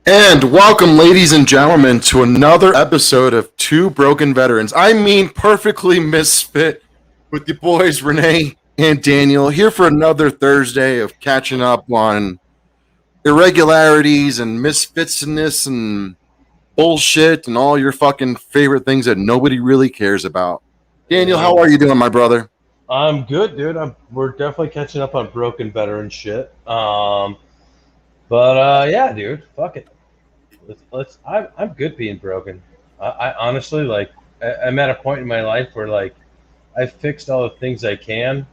And welcome, ladies and gentlemen, to another episode of Two Broken Veterans. I mean, perfectly misfit with your boys, Renee and Daniel, here for another Thursday of catching up on irregularities and misfitness and bullshit and all your fucking favorite things that nobody really cares about. Daniel, how are you doing, my brother? I'm good, dude. We're definitely catching up on broken veteran shit. Yeah, dude, fuck it. I'm good being broken. I honestly I'm at a point in my life where I've fixed all the things I can,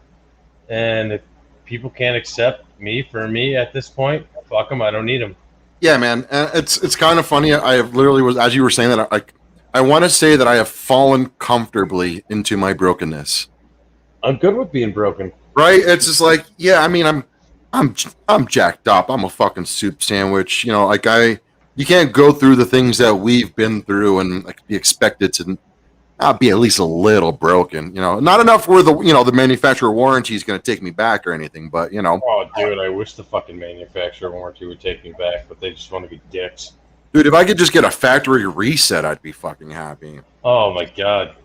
and if people can't accept me for me at this point, fuck them. I don't need them. Yeah, man. It's kind of funny. I have literally was as you were saying that I want to say that I have fallen comfortably into my brokenness. I'm good with being broken. Right? It's just like, yeah, I mean, I'm jacked up. I'm a fucking soup sandwich. You know, you can't go through the things that we've been through and like be expected to be at least a little broken. You know, not enough where the manufacturer warranty is going to take me back or anything, but Oh, dude, I wish the fucking manufacturer warranty would take me back, but they just want to be dicks. Dude, if I could just get a factory reset, I'd be fucking happy. Oh my god.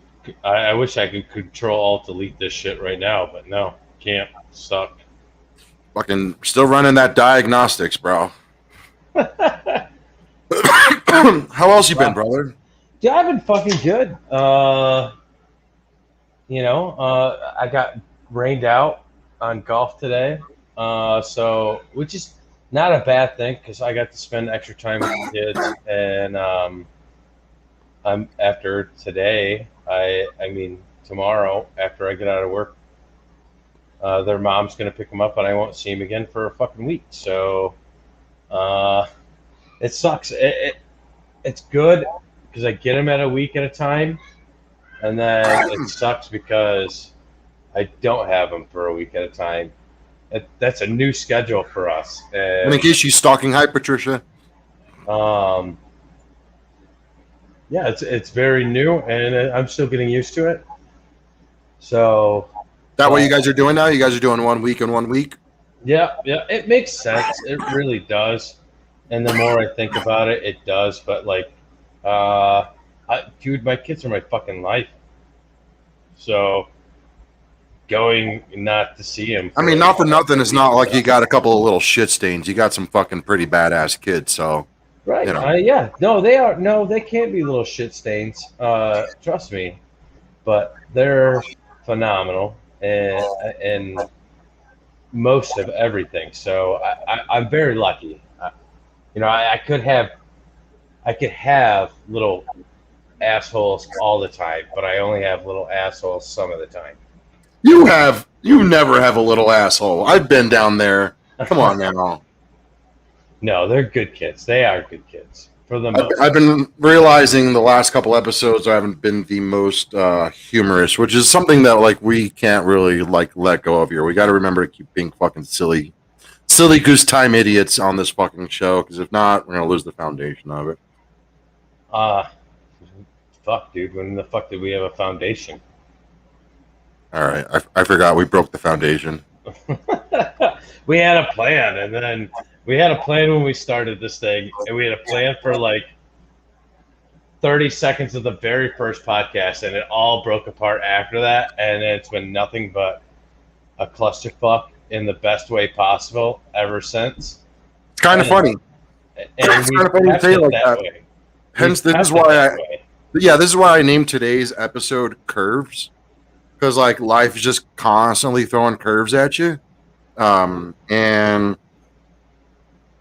I wish I could control alt delete this shit right now, but no, can't. Suck. Fucking still running that diagnostics, bro. How else you been, brother? Yeah, I've been fucking good. I got rained out on golf today, which is not a bad thing because I got to spend extra time with the kids, and I'm after today. I mean tomorrow after I get out of work, their mom's gonna pick them up, and I won't see them again for a fucking week. So, it sucks. It's good because I get them at a week at a time, and then it sucks because I don't have them for a week at a time. That's a new schedule for us. And in case she's stalking, hi, Patricia. Yeah, it's very new, and I'm still getting used to it. So that what you guys are doing now? You guys are doing 1 week and 1 week? Yeah, it makes sense. It really does. And the more I think about it, it does. But dude, my kids are my fucking life. So going not to see them. I mean, not for nothing. It's not like you got a couple of little shit stains. You got some fucking pretty badass kids. So right, yeah. No, they are. No, they can't be little shit stains. Trust me. But they're phenomenal and most of everything. So I'm very lucky. I could have little assholes all the time, but I only have little assholes some of the time. You never have a little asshole. I've been down there. Come on now. No, they're good kids. They are good kids for the most. I've been realizing the last couple episodes I haven't been the most humorous, which is something that we can't really let go of here. We got to remember to keep being fucking silly goose time idiots on this fucking show, because if not, we're gonna lose the foundation of it. Fuck, dude. When the fuck did we have a foundation? All right, I forgot we broke the foundation. We had a plan, and then we had a plan when we started this thing, and we had a plan for 30 seconds of the very first podcast, and it all broke apart after that, and it's been nothing but a clusterfuck in the best way possible ever since. It's kind of funny. And it's kind of funny to say like that. Hence, this is why I named today's episode Curves, because life is just constantly throwing curves at you, and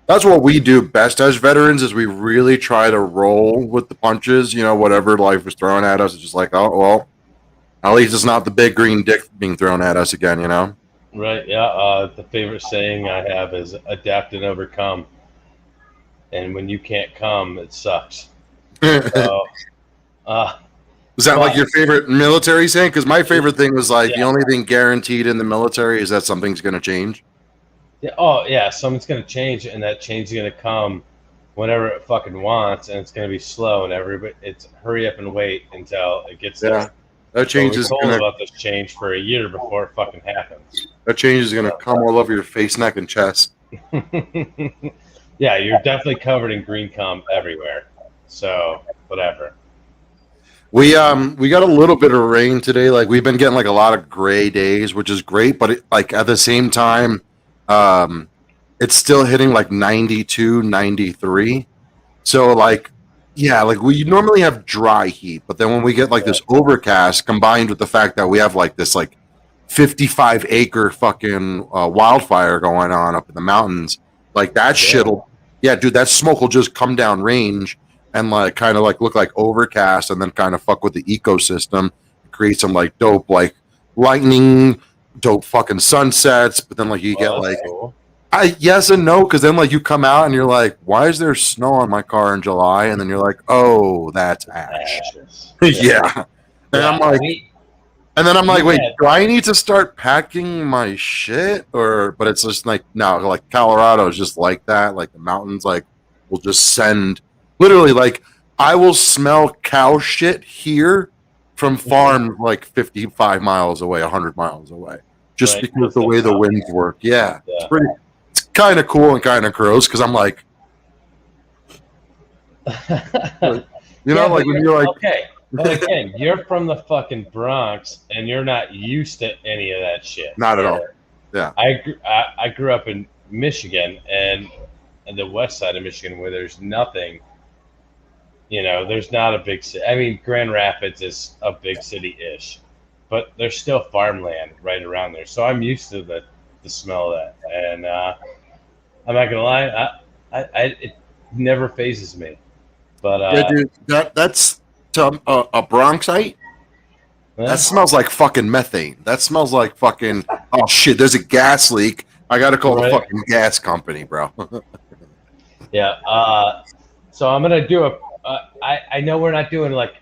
that's what we do best as veterans. Is we really try to roll with the punches. Whatever life is throwing at us, it's just oh well, at least it's not the big green dick being thrown at us again. Right, yeah. The favorite saying I have is adapt and overcome. And when you can't come, it sucks. So, is that your favorite military saying? Because my favorite thing was the only thing guaranteed in the military is that something's going to change. Yeah. Oh, yeah. Something's going to change, and that change is going to come whenever it fucking wants, and it's going to be slow, and it's hurry up and wait until it gets there. That change is told about this change for a year before it fucking happens. That change is going to come all over your face, neck, and chest. Yeah, you're definitely covered in green cum everywhere. So whatever. We got a little bit of rain today. Like we've been getting like a lot of gray days, which is great, but like at the same time, um it's still hitting like 92, 93. So like yeah, like we normally have dry heat, but then when we get like this overcast combined with the fact that we have like this like 55-acre fucking wildfire going on up in the mountains, like that shit'll yeah, dude, that smoke will just come down range and like kind of like look like overcast and then kind of fuck with the ecosystem, create some like dope like lightning, dope fucking sunsets, but then like you get like cool. I yes and no, because then like you come out and you're like, why is there snow on my car in July? And then you're like, oh, that's ash. Ashes. Yeah. And I'm like, and then I'm like, wait, do I need to start packing my shit? Or but it's just like no, like Colorado is just like that. Like the mountains like will just send literally like I will smell cow shit here from farms like 55 miles away, 100 miles away. Just because the way the winds work. Yeah. It's pretty kind of cool and kind of gross because I'm like, you know, like when you're like, okay, but again, you're from the fucking Bronx and you're not used to any of that shit. Not at all. Yeah, I grew up in Michigan and the west side of Michigan where there's nothing. You know, there's not a big city. I mean, Grand Rapids is a big city-ish, but there's still farmland right around there. So I'm used to the smell of that, and I'm not gonna lie, it never phases me. But yeah, dude, that's a Bronxite. That smells like fucking methane. That smells like fucking oh shit. There's a gas leak. I gotta call the fucking gas company, bro. Yeah. So I'm gonna do a. I know we're not doing like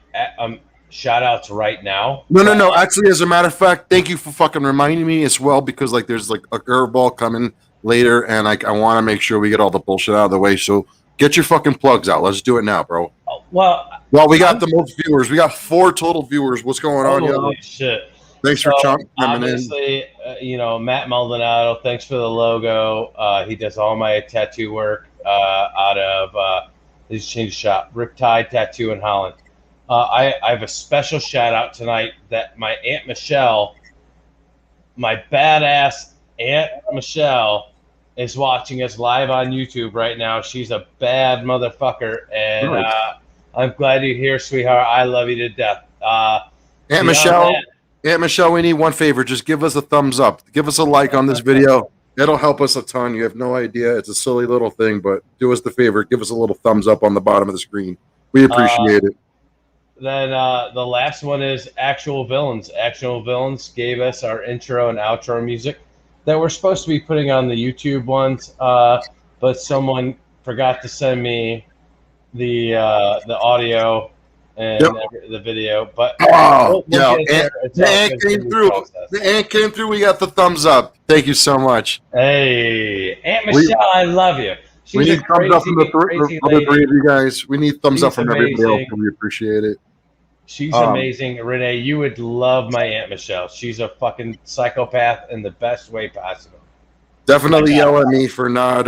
shout outs right now. No. Actually, as a matter of fact, thank you for fucking reminding me as well because like there's like a curveball coming later, and like I want to make sure we get all the bullshit out of the way. So get your fucking plugs out. Let's do it now, bro. Well, we got the most viewers. We got 4 total viewers. What's going on, yo? Holy shit! Thanks for coming in. Obviously, you know, Matt Maldonado. Thanks for the logo. He does all my tattoo work out of. He's changed shop. Riptide Tattoo in Holland. I have a special shout out tonight that my Aunt Michelle, my badass Aunt Michelle, is watching us live on YouTube right now. She's a bad motherfucker, and I'm glad you're here, sweetheart. I love you to death. Aunt Michelle, we need one favor. Just give us a thumbs up. Give us a like on this video. It'll help us a ton. You have no idea. It's a silly little thing, but do us the favor. Give us a little thumbs up on the bottom of the screen. We appreciate it. Then the last one is Actual Villains. Actual Villains gave us our intro and outro music that we're supposed to be putting on the YouTube ones, but someone forgot to send me the audio and the video. But the ant came through. The ant came through. We got the thumbs up. Thank you so much. Hey, Aunt Michelle, I love you. We need thumbs up from the other 3 of you guys. We need thumbs up from everybody else. We appreciate it. She's amazing. Renee, you would love my Aunt Michelle. She's a fucking psychopath in the best way possible. Definitely yell at me for not,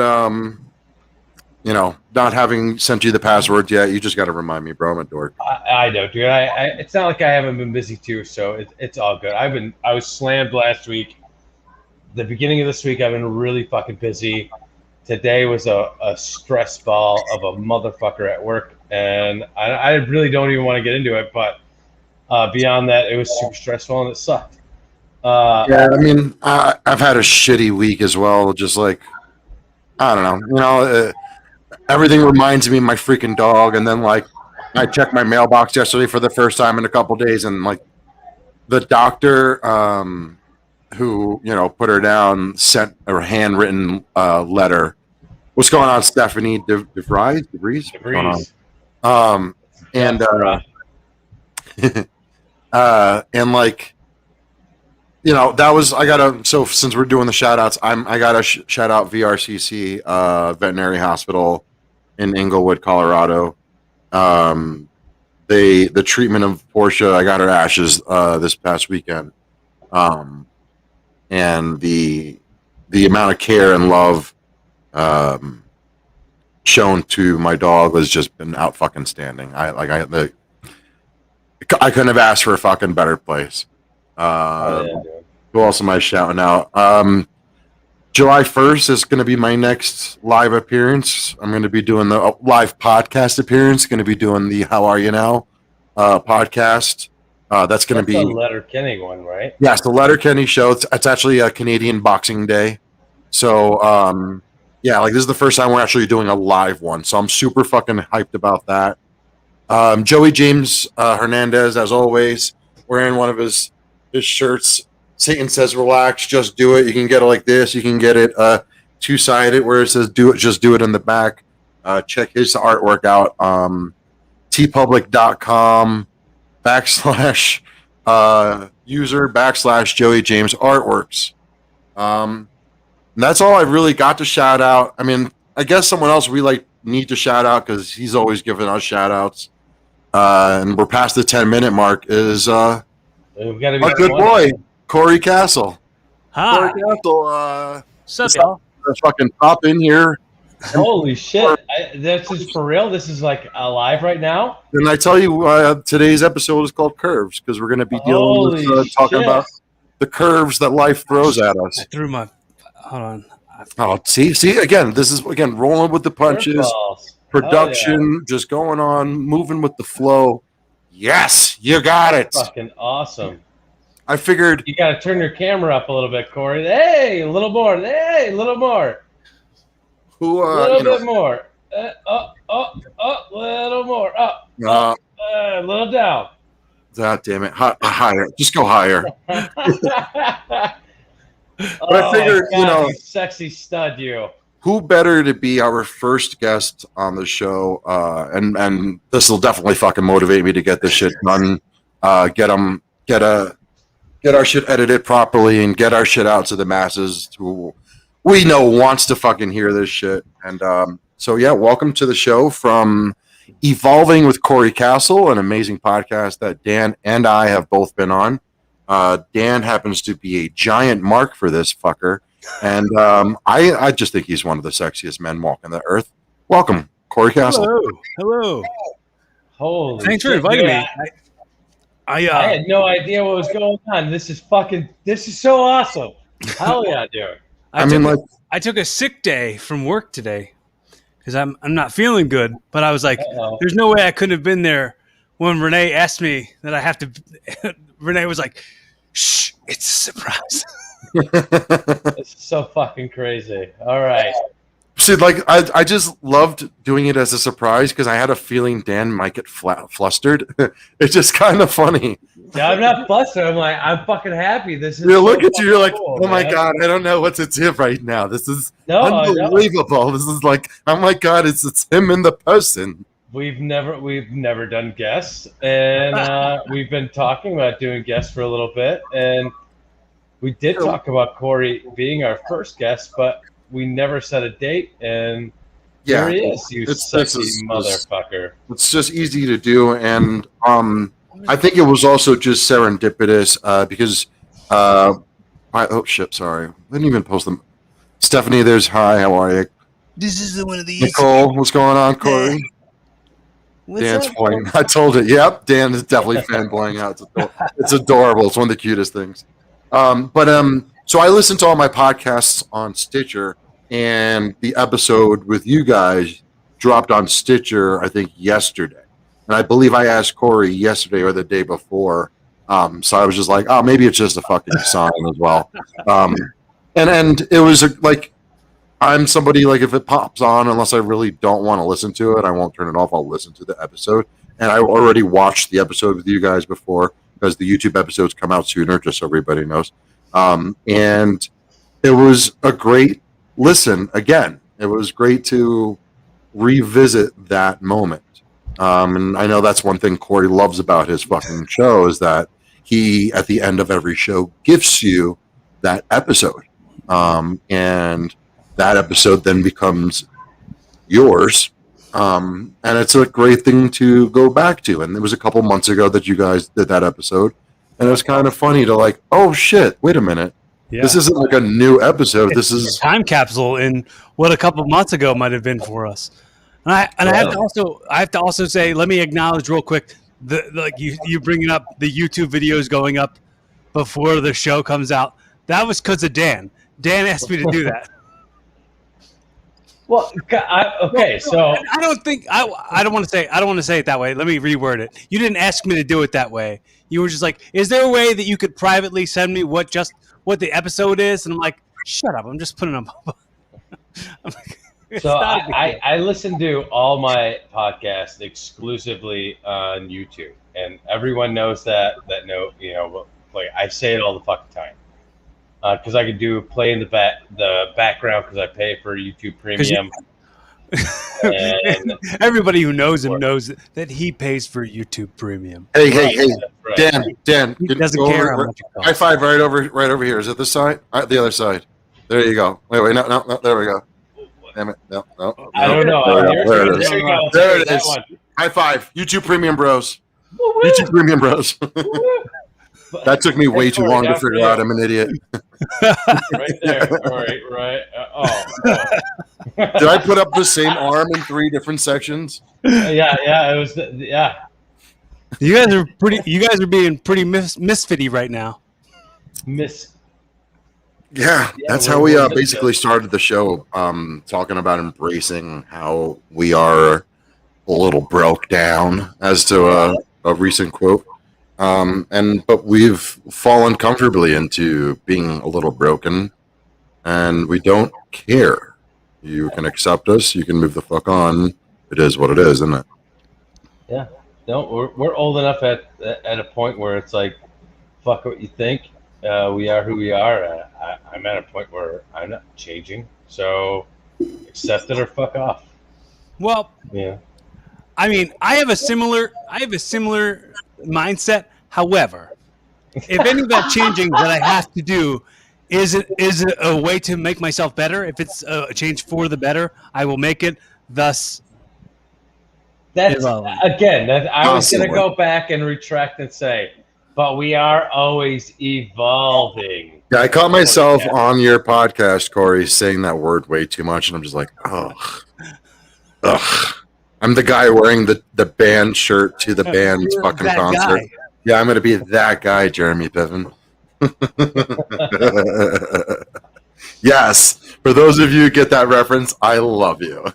not having sent you the password yet. You just got to remind me, bro. I'm a dork. I know, dude. It's not like I haven't been busy too, so it's all good. I was slammed last week. The beginning of this week, I've been really fucking busy. Today was a stress ball of a motherfucker at work, and I really don't even want to get into it, but beyond that, it was super stressful and it sucked. Yeah, I mean, I've had a shitty week as well. Just like, I don't know, everything reminds me of my freaking dog, and then like, I checked my mailbox yesterday for the first time in a couple days, and like, the doctor who put her down sent a handwritten letter. What's going on, Stephanie DeVries? What's going on? And and like, that was so since we're doing the shout outs, I gotta shout out VRCC veterinary hospital in Englewood, Colorado. The treatment of Portia, I got her ashes this past weekend. And the amount of care and love shown to my dog has just been out fucking standing. I couldn't have asked for a fucking better place. Who else am I shouting out? July 1st is going to be my next live appearance. I'm going to be doing the live podcast appearance. Going to be doing the How Are You Now podcast. That's going to be the Letterkenny one, right? Yes, the Letterkenny show. It's actually a Canadian Boxing Day. So, like this is the first time we're actually doing a live one. So I'm super fucking hyped about that. Joey James Hernandez, as always, wearing one of his shirts. Satan says, "Relax, just do it." You can get it like this. You can get it two-sided, where it says "Do it, just do it" in the back. Check his artwork out. tpublic.com /user Joey James Artworks. And that's all I really got to shout out. I mean, I guess someone else we need to shout out because he's always giving us shout outs. And we're past the 10-minute mark. Is our good boy Corey Castle. Hi. Corey Castle. So fucking pop in here. Holy shit! This is for real. This is live right now. And I tell you, today's episode is called Curves because we're going to be dealing with talking about the curves that life throws at us. I threw my. Hold on. Oh, see again. This is rolling with the punches. Production just going on, moving with the flow. Yes, you got it. Fucking awesome. I figured you got to turn your camera up a little bit, Corey. Hey, a little more. Hey, a little more. A little bit more. Little more. Up. A little down. God damn it. Higher. Just go higher. But I figured, you sexy stud, you. Who better to be our first guest on the show? And this will definitely fucking motivate me to get this shit done. Get our shit edited properly and get our shit out to the masses who we know wants to fucking hear this shit. And welcome to the show from Evolving with Corey Castle, an amazing podcast that Dan and I have both been on. Dan happens to be a giant mark for this fucker. And I just think he's one of the sexiest men walking the earth. Welcome, Corey Castle. Hello. Holy Thanks for inviting me. I had no idea what was going on. This is so awesome. Hell yeah, dude. I took a sick day from work today because I'm not feeling good. But I was like, there's no way I couldn't have been there when Renee asked me that I have to. Renee was like, "Shh, it's a surprise." It's so fucking crazy. All right. See, I just loved doing it as a surprise because I had a feeling Dan might get flustered. It's just kind of funny. Yeah, I'm not flustered. I'm fucking happy. This is. Look at you. You're like, cool, oh my god, I don't know what to do right now. This is unbelievable. This is oh my god, it's him in the person. We've never done guests, and we've been talking about doing guests for a little bit, and we did talk about Corey being our first guest, but we never set a date, and here he is, you sexy motherfucker. It's just easy to do, and I think it was also just serendipitous because sorry. I didn't even post them. Stephanie, there's hi, how are you? This is one of these. Nicole, what's going on, Corey? Dan's pointing. I told it. Yep, Dan is definitely fanboying out. It's adorable. It's one of the cutest things. So I listened to all my podcasts on Stitcher, and the episode with you guys dropped on Stitcher, I think, yesterday. And I believe I asked Corey yesterday or the day before. So I was just like, oh, maybe it's just a fucking sign as well. And it was I'm somebody if it pops on, unless I really don't want to listen to it, I won't turn it off. I'll listen to the episode. And I already watched the episode with you guys before because the YouTube episodes come out sooner, just so everybody knows. And it was a great listen again. It was great to revisit that moment. And I know that's one thing Corey loves about his fucking show is that he, at the end of every show, gifts you that episode. And that episode then becomes yours. And it's a great thing to go back to. And it was a couple months ago that you guys did that episode. And it was kind of funny to oh shit, wait a minute. Yeah. This isn't a new episode. This is a time capsule in what a couple months ago might have been for us. And I have to also say, let me acknowledge real quick like you bringing up the YouTube videos going up before the show comes out. That was because of Dan. Dan asked me to do that. Well, okay, so I don't think I don't want to say it that way. Let me reword it. You didn't ask me to do it that way. You were just like, "Is there a way that you could privately send me what the episode is?" And I'm like, "Shut up! I'm just putting them up." So I listen to all my podcasts exclusively on YouTube, and everyone knows that. Like I say it all the fucking time. Because I could play in the background because I pay for YouTube Premium. And everybody who knows him knows that he pays for YouTube Premium. Hey, Dan, he doesn't care how much it costs. High five right over here. Is it this side? The other side. There you go. Wait, no, there we go. Damn it, no. I don't know. There it is. High five, YouTube Premium Bros. YouTube Premium Bros. That took me way too long to figure out. I'm an idiot. Right there. All right. Did I put up the same arm in 3 different sections? Yeah. It was. Yeah. You guys are being pretty misfitty right now. Yeah, that's how we basically started the show, talking about embracing how we are a little broke down, as to a recent quote. But we've fallen comfortably into being a little broken, and we don't care. You can accept us. You can move the fuck on. It is what it is, isn't it? Yeah. No, we're old enough at a point where it's like, fuck what you think. We are who we are. I'm at a point where I'm not changing, so accept it or fuck off. Well, yeah. I mean, I have a similar mindset. However, if any of that changing that I have to do is a way to make myself better, if it's a change for the better, I will make it. Thus, that's again. I was going to go back and retract and say, but we are always evolving. Yeah, I caught myself on your podcast, Corey, saying that word way too much, and I'm just like, ugh. I'm the guy wearing the band shirt to the band's fucking concert. Guy. Yeah, I'm going to be that guy, Jeremy Piven. Yes, for those of you who get that reference, I love you.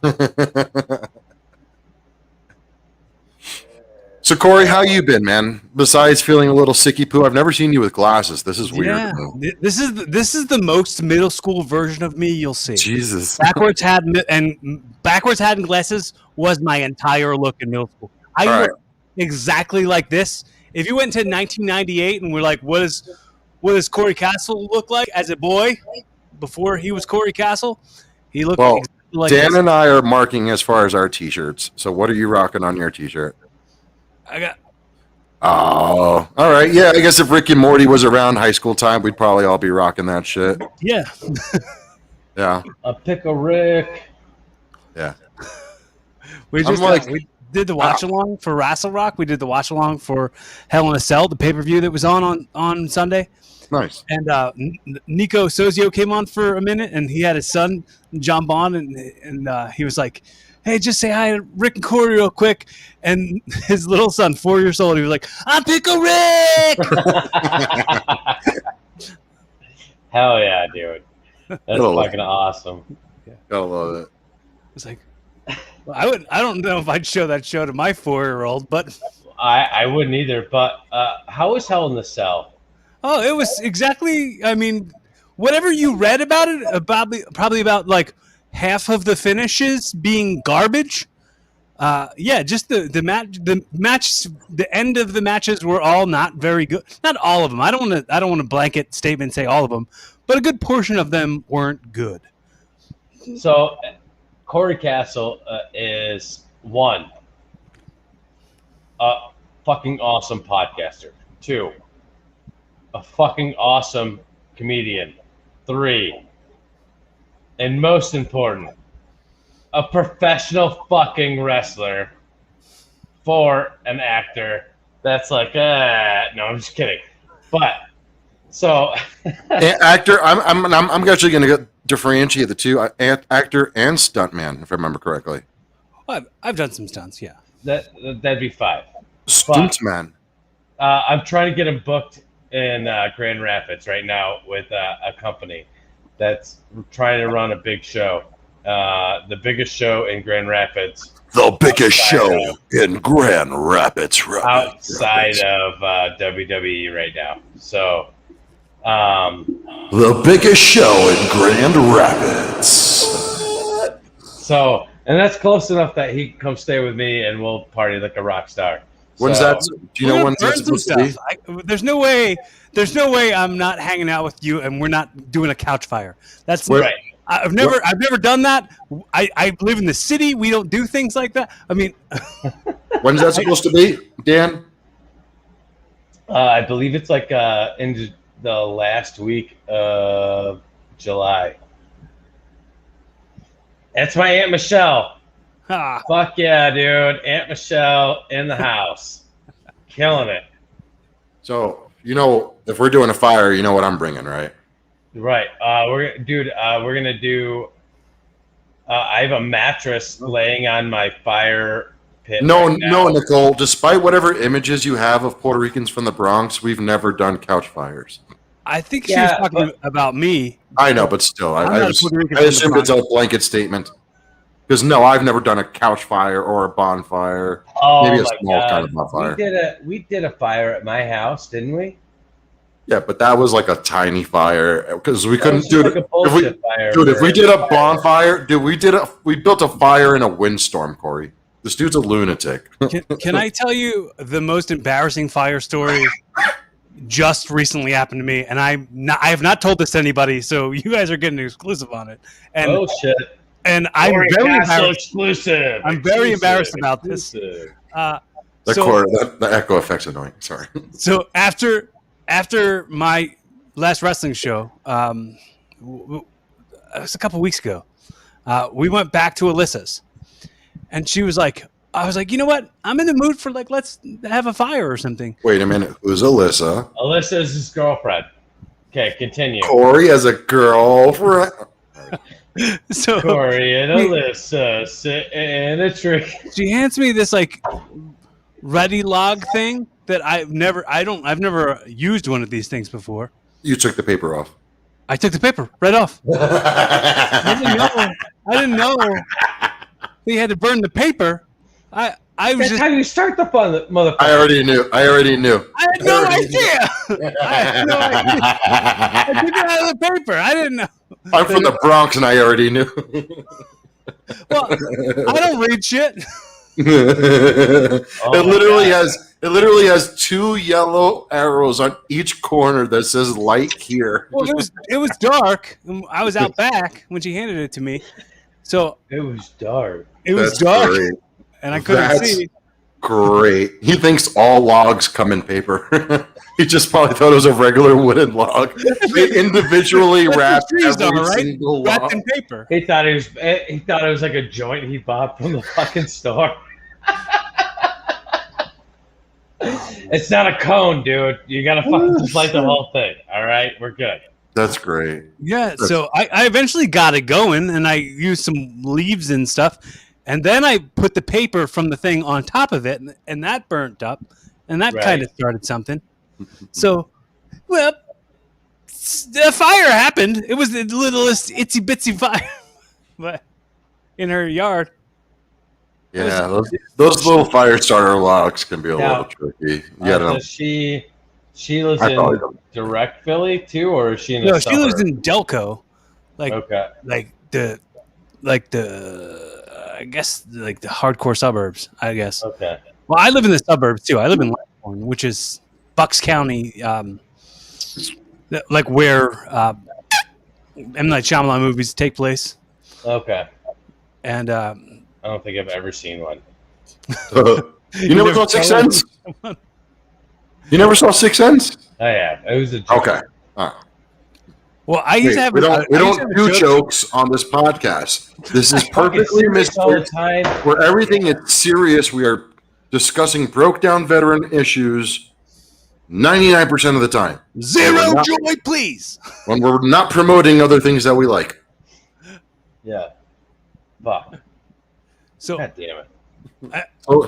So, Corey, how you been, man? Besides feeling a little sicky poo, I've never seen you with glasses. This is weird. Yeah. This is the most middle school version of me you'll see. Jesus. Backwards hat and glasses was my entire look in middle school. I looked exactly like this. If you went to 1998 and were like, what does Corey Castle look like as a boy before he was Corey Castle? He looked exactly like Dan this. And I are marking as far as our T-shirts. So what are you rocking on your T-shirt? I got. Oh, all right. Yeah, I guess if Rick and Morty was around high school time, we'd probably all be rocking that shit. Yeah. Yeah. A Pickle Rick. Yeah. We did the watch along for Wrestle Rock. We did the watch along for Hell in a Cell, the pay per view that was on Sunday. Nice. And Nico Sozio came on for a minute, and he had his son John Bond, and he was like, "Hey, just say hi to Rick and Corey real quick." And his little son, 4 years old, he was like, "I'm Pickle Rick." Hell yeah, dude! That's fucking awesome. Gotta love it. It's like, well, I don't know if I'd show that show to my 4-year-old, but I wouldn't either. But how was Hell in the Cell? Oh, it was exactly. I mean, whatever you read about it, probably about like half of the finishes being garbage. Just the match, the end of the matches were all not very good. Not all of them. I don't want to blanket statement and say all of them, but a good portion of them weren't good. So, Corey Castle is one, a fucking awesome podcaster. 2, a fucking awesome comedian. 3, and most important, a professional fucking wrestler. 4, an actor. That's like, no, I'm just kidding. But so, actor. I'm actually going to differentiate the two: actor and stuntman, if I remember correctly. I've done some stunts. Yeah. That'd be 5. Stuntman. I'm trying to get him booked in Grand Rapids right now with a company that's trying to run a big show. The biggest show in Grand Rapids. The biggest show in Grand Rapids. Outside of WWE right now. So. The biggest show in Grand Rapids. So, and that's close enough that he can come stay with me and we'll party like a rock star. When's So- that? Do you know when that's supposed to be? There's no way. There's no way I'm not hanging out with you and we're not doing a couch fire. That's Right. I've never done that. I live in the city. We don't do things like that. I mean, When's that supposed to be, Dan? I believe it's like in the last week of July. That's my Aunt Michelle. ah, Fuck yeah, dude. Aunt Michelle in the house. Killing it. So, if we're doing a fire, you know what I'm bringing, right? Right. We're gonna do. I have a mattress laying on my fire pit. No, right now. no, Nicole. Despite whatever images you have of Puerto Ricans from the Bronx, we've never done couch fires. I think she Yeah, was talking about me. I know, but still, I'm I not a Puerto Rican from the assumed it's a blanket statement. Because no, I've never done a couch fire or a bonfire. Oh Maybe a my small God. kind of bonfire. We did a fire at my house, didn't we? Yeah, but that was like a tiny fire because we couldn't do like it. a bullshit fire. Dude, if we did a bonfire, we built a fire in a windstorm, Corey. This dude's a lunatic. Can I tell you the most embarrassing fire story just recently happened to me? And I have not told this to anybody, so you guys are getting an exclusive on it. And Oh shit! and I'm Corey very Castle embarrassed. exclusive. I'm very embarrassed about this. Exclusive. The echo effect's annoying. Sorry. So after my last wrestling show, it was a couple weeks ago, we went back to Alyssa's, and she was like, I was like, you know what? I'm in the mood for let's have a fire or something. Wait a minute. Who's Alyssa? Alyssa is his girlfriend. Okay, continue. Corey has a girlfriend. So Corey and Alyssa sit in a tree. she hands me this ready log thing that I've never used one of these things before. You took the paper off. I took the paper right off. I didn't know they had to burn the paper. I was That's just how you start the fun, motherfucker. I already knew. I had no idea. I had no idea. I took it out of the paper. I didn't know. I'm from the Bronx, and I already knew. Well, I don't read shit. Oh It literally has 2 yellow arrows on each corner that says "light here." Well, it was dark. I was out back when she handed it to me, so It was dark. it was That's dark, great. and I couldn't That's see. Great. He thinks all logs come in paper. He just probably thought it was a regular wooden log. They individually That's what wrapped trees every are, right? single Wrapped log. in paper. He thought it was like a joint he bought from the fucking store. It's not a cone, dude. You gotta fucking just light the whole thing. All right, we're good. That's great. Yeah, so I eventually got it going, and I used some leaves and stuff, and then I put the paper from the thing on top of it, and that burnt up, and that Right. kind of started something. So, well, the fire happened. It was the littlest itsy bitsy fire, but in her yard. Yeah, those little fire starter logs can be a Now, little tricky. You gotta know. So she lives I probably in don't. direct Philly too, or is she in? No, a she lives suburb? in Delco, Okay. like the I guess like the hardcore suburbs. I guess. Okay. Well, I live in the suburbs too. I live in Langhorne, which is Bucks County, like where M. Night Shyamalan movies take place. Okay. And I don't think I've ever seen one. You never saw Sixth Sense? You never saw Sixth Sense? Oh yeah, it was a joke. Okay. All right. Well, I used to have. We I don't used to have do a joke. jokes on this podcast. This is Fucking perfectly serious all the misplaced. time. Where everything is serious, we are discussing broke down veteran issues 99% of the time. Zero Not- joy, please. When we're not promoting other things that we like. Yeah. Fuck. So God damn it. Oh,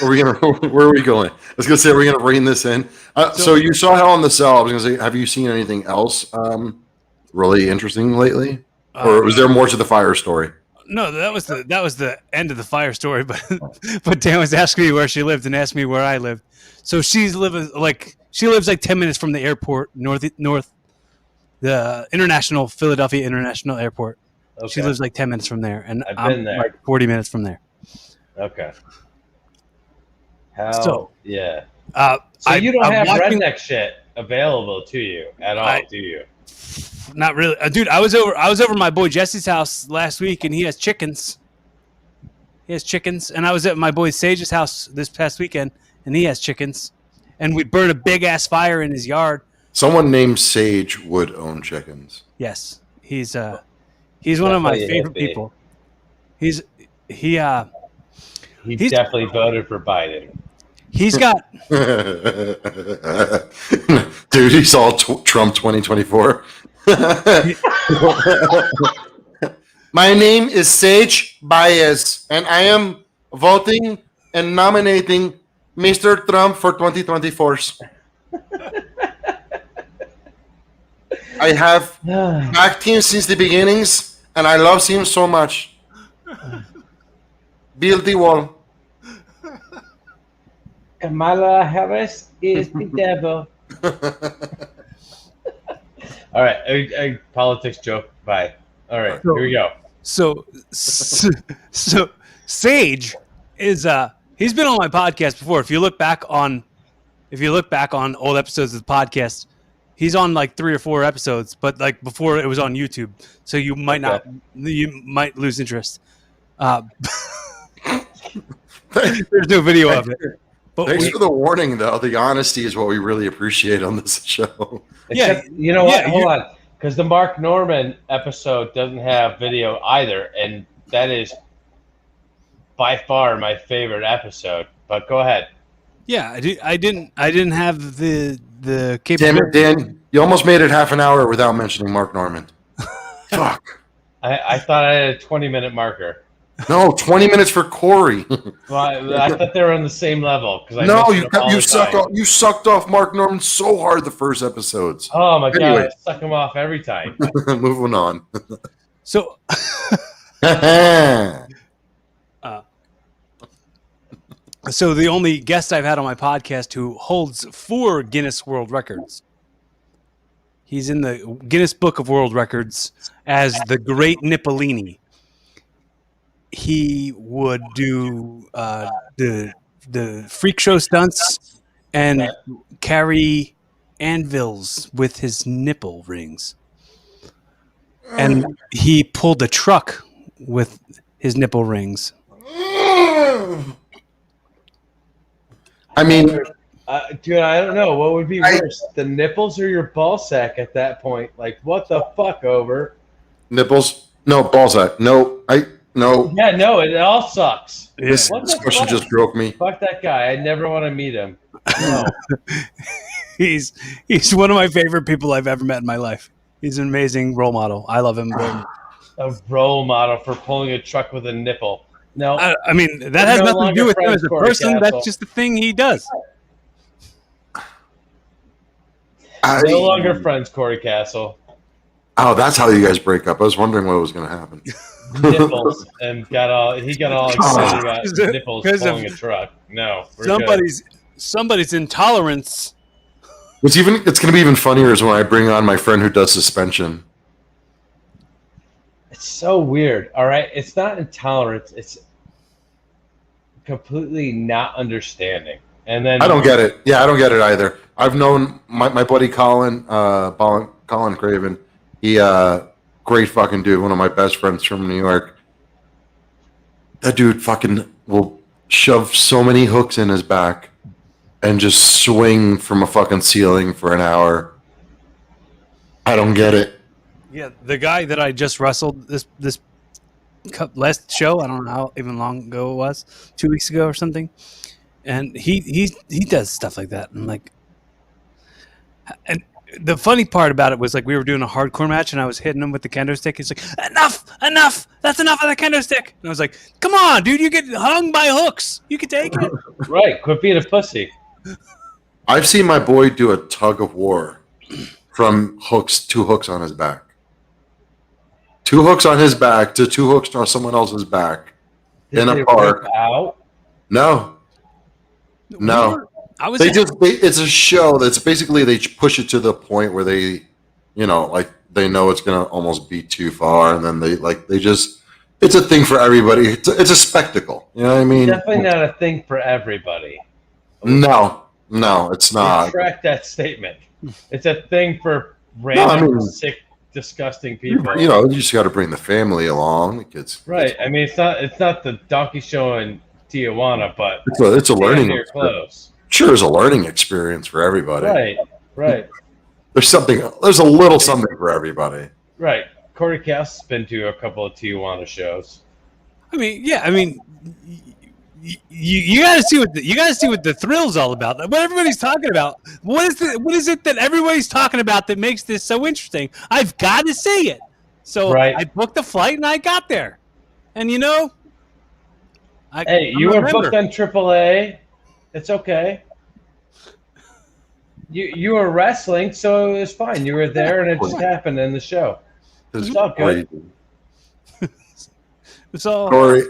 where are we going? I was gonna say, are we gonna rein this in? So you saw Hell in the Cell. I was gonna say, have you seen anything else really interesting lately, or was there more to the Fire story? No, that was the end of the Fire story. But Dan was asking me where she lived and asked me where I lived. So she lives like 10 minutes from the airport, north, the Philadelphia International Airport. Okay. She lives like 10 minutes from there, and I've I'm been there. like 40 minutes from there. Okay. So yeah. So you don't have redneck shit available to you at all, do you? Not really, dude. I was over my boy Jesse's house last week, and he has chickens. And I was at my boy Sage's house this past weekend, and he has chickens. And we burned a big ass fire in his yard. Someone named Sage would own chickens. Yes, he's one of my favorite people. He's definitely voted for Biden. He's got dude. He saw Trump 2024. My name is Sage Baez, and I am voting and nominating Mr. Trump for 2024. I have backed him since the beginnings, and I love him so much. Build the wall. Kamala Harris is the devil. All right, a politics joke. Bye. All right, here we go. So Sage is he's been on my podcast before. If you look back on old episodes of the podcast, he's on like 3 or 4 episodes, but like before it was on YouTube, so you might lose interest. There's no video of it. But Thanks for the warning, though. The honesty is what we really appreciate on this show. Except, you know what? Hold on. Because the Mark Norman episode doesn't have video either, and that is by far my favorite episode. But go ahead. Yeah, I didn't have the capability. Damn it, Dan! You almost made it half an hour without mentioning Mark Norman. Fuck. I thought I had a 20-minute marker. No, 20 minutes for Corey. Well, I thought they were on the same level. No, you sucked off Mark Norman so hard the first episodes. Oh my god, I suck him off every time. Moving on. So, so the only guest I've had on my podcast who holds 4 Guinness World Records. He's in the Guinness Book of World Records as the Great Nippolini. He would do the freak show stunts and carry anvils with his nipple rings. And he pulled a truck with his nipple rings. I mean, dude, I don't know. What would be worse, the nipples or your ball sack at that point? Like, what the fuck, over? Nipples? No, ball sack. No, no. Yeah, no, it all sucks. This question just broke me. Fuck that guy. I never want to meet him. No. He's one of my favorite people I've ever met in my life. He's an amazing role model. I love him. A role model for pulling a truck with a nipple. No, I mean, that has nothing to do with him as a person. That's just the thing he does. No longer friends, Corey Castle. Oh, that's how you guys break up. I was wondering what was going to happen. Nipples, and he got all excited about nipples pulling a truck. No, somebody's intolerance. It's going to be even funnier is when I bring on my friend who does suspension. It's so weird. All right, it's not intolerance. It's completely not understanding. And then I don't get it. Yeah, I don't get it either. I've known my buddy Colin Craven. He great fucking dude, one of my best friends from New York. That dude fucking will shove so many hooks in his back and just swing from a fucking ceiling for an hour. I don't get it. Yeah, the guy that I just wrestled this last show, I don't know how even long ago it was, 2 weeks ago or something, and he does stuff like that. And like, and the funny part about it was like we were doing a hardcore match and I was hitting him with the kendo stick. He's like, enough, that's enough of the kendo stick. And I was like, come on, dude, you get hung by hooks, you can take it. Right, quit being a pussy. I've seen my boy do a tug of war from two hooks on his back. 2 hooks on his back to 2 hooks on someone else's back in a park. Out? No. I was It's a show that's basically they push it to the point where they, like they know it's going to almost be too far. And then it's a thing for everybody. It's a spectacle. You know what I mean? Definitely not a thing for everybody. No, it's not. Retract that statement. It's a thing for random, sick, disgusting people. You just got to bring the family along. Right. I mean, it's not the donkey show in Tijuana, but it's a learning experience. Close. Sure, it's a learning experience for everybody. Right. There's a little something for everybody. Right. Corey Cass has been to a couple of Tijuana shows. I mean, you got to see what the thrill's all about. What everybody's talking about. What is it that everybody's talking about that makes this so interesting? I've got to say it. So I booked the flight and I got there, and you were booked on AAA. It's okay. You were wrestling, so it was fine. You were there, and it just happened in the show. It's all good. So, Corey,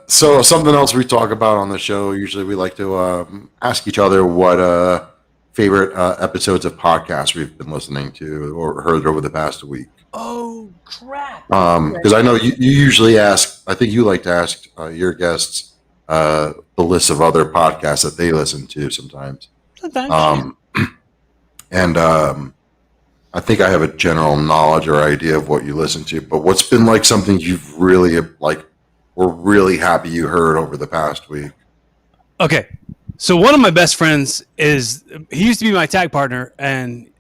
so something else we talk about on the show, usually we like to ask each other what favorite episodes of podcasts we've been listening to or heard over the past week. Oh, crap. Because I know you usually ask, I think you like to ask your guests the list of other podcasts that they listen to sometimes. I think I have a general knowledge or idea of what you listen to, but what's been like something you've really were really happy you heard over the past week? Okay. So one of my best friends he used to be my tag partner, and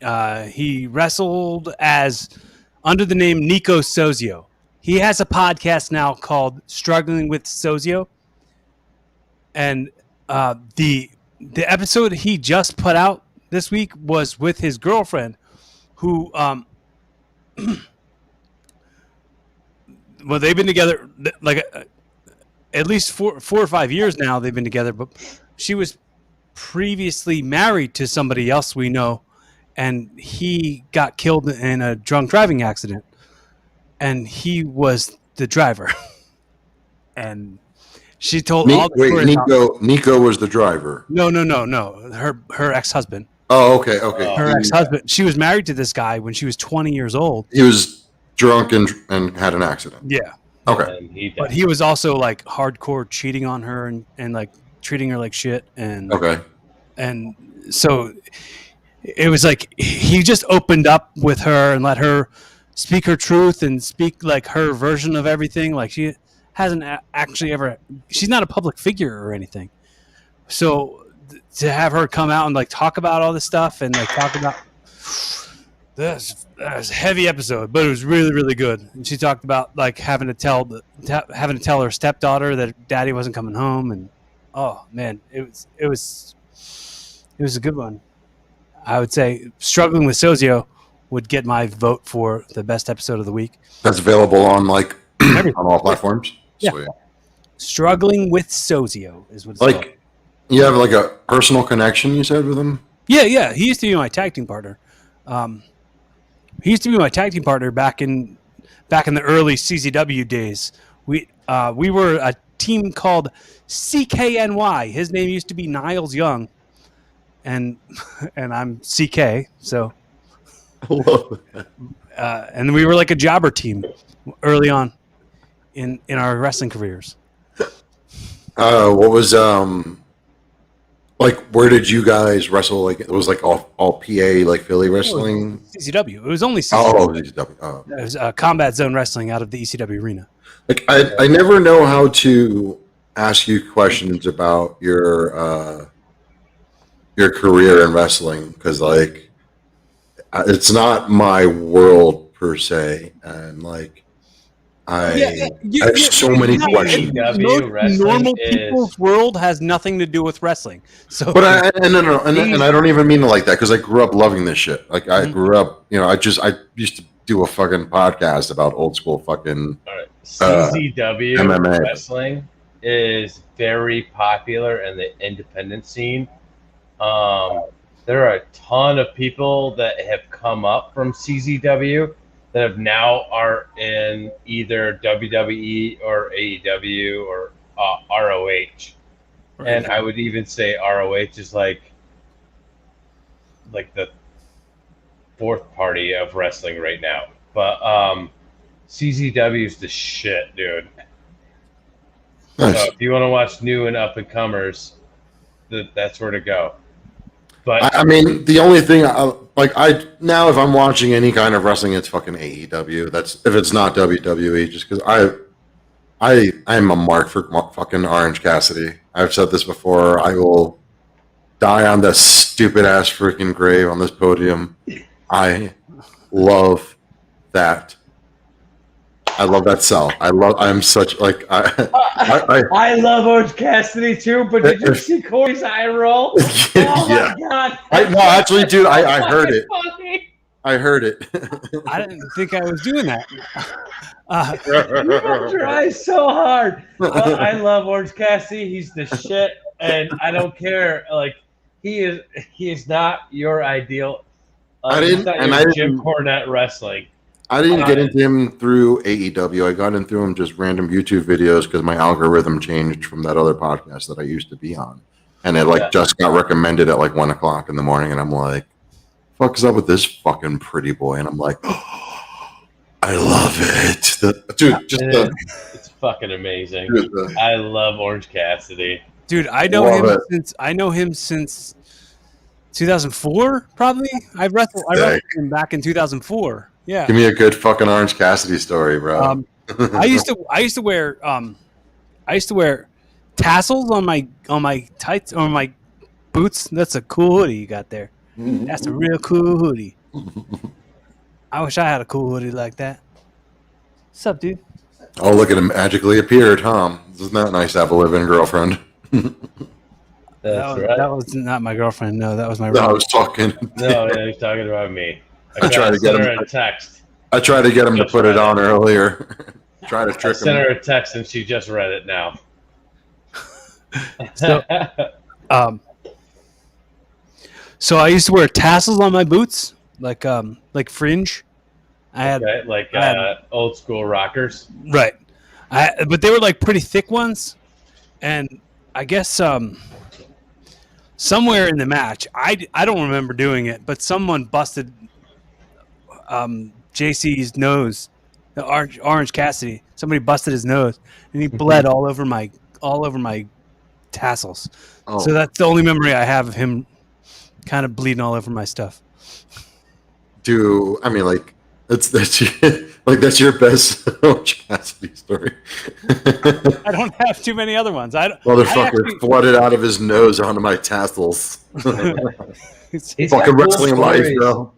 he wrestled under the name Nico Sozio. He has a podcast now called Struggling with Sozio. And the episode he just put out this week was with his girlfriend, who they've been together at least 4 or 5 years now. They've been together, but she was previously married to somebody else we know, and he got killed in a drunk driving accident, and he was the driver. And she told all the stories. Nico was the driver. No. Her ex-husband. Oh, okay. Her ex-husband. She was married to this guy when she was 20 years old. He was drunk and had an accident. Yeah. Okay. But he was also like hardcore cheating on her and like treating her like shit. And okay. And so it was like he just opened up with her and let her speak her truth and speak like her version of everything. Like she hasn't actually ever. She's not a public figure or anything. So to have her come out and like talk about all this stuff and like talk about this was a heavy episode, but it was really, really good. And she talked about like having to tell her stepdaughter that daddy wasn't coming home, and oh man, it was a good one. I would say Struggling with Sozio would get my vote for the best episode of the week. That's available on on all platforms. Yeah. Sweet. Struggling with Sozio is what it's like. called. You have like a personal connection, you said, with him? Yeah. He used to be my tag team partner. He used to be my tag team partner back in the early CZW days. We were a team called CKNY. His name used to be Niles Young, and I'm CK. So, and we were like a jobber team early on in our wrestling careers. What was where did you guys wrestle? Like it was like all PA, like Philly wrestling. CCW. It was only CCW. CCW. Oh. It was Combat Zone Wrestling out of the ECW arena. Like I never know how to ask you questions about your career in wrestling because like it's not my world per se, and like I have so many questions. Wrestling normal is- people's world has nothing to do with wrestling. So, But and I don't even mean it like that because I grew up loving this shit. Like I Mhm. grew up, I used to do a fucking podcast about old school fucking. All right. CZW MMA. wrestling is very popular in the independent scene. There are a ton of people that have come up from CZW that have now are in either WWE or AEW or ROH. And I would even say ROH is like the fourth party of wrestling right now. But CZW is the shit, dude. Nice. So if you want to watch new and up and comers, that's where to go. But I mean, the only thing now, if I'm watching any kind of wrestling, it's fucking AEW. That's if it's not WWE, just because I'm a mark for fucking Orange Cassidy. I've said this before. I will die on this stupid ass freaking grave on this podium. I love that. I love that cell. I'm such like I love Orange Cassidy too. But did you see Corey's eye roll? Oh yeah. my god! No, actually, dude, I heard it. Funny. I heard it. I didn't think I was doing that. You rolled your eyes so hard. I love Orange Cassidy. He's the shit, and I don't care. Like he is not your ideal. He's not your Jim Cornette wrestling. I didn't get into him through AEW. I got into him just random YouTube videos because my algorithm changed from that other podcast that I used to be on, and it just got recommended at 1 o'clock in the morning, and I'm like, "Fuck is up with this fucking pretty boy?" And I'm like, oh, "I love it, it's fucking amazing." I love Orange Cassidy, dude. I know him since 2004, probably. I wrestled him back in 2004. Yeah. Give me a good fucking Orange Cassidy story, bro. I used to wear tassels on my tights or my boots. That's a cool hoodie you got there. That's a real cool hoodie. I wish I had a cool hoodie like that. What's up, dude? Oh, look at him magically appeared, huh? Isn't that nice to have a live-in girlfriend? That was not my girlfriend. No, that was my. No, I was talking. No, he's talking about me. I tried to get him a text. I tried to get him to put it on earlier. Try to trick him. Sent her a text and she just read it now. So I used to wear tassels on my boots, like fringe. I had old school rockers. Right. But they were like pretty thick ones, and I guess somewhere in the match, I don't remember doing it, but someone busted JC's nose, the Orange Cassidy. Somebody busted his nose, and he bled all over my tassels. Oh. So that's the only memory I have of him kind of bleeding all over my stuff. That's your best Orange Cassidy story. I don't have too many other ones. Motherfucker flooded out of his nose onto my tassels. He's fucking wrestling life, bro.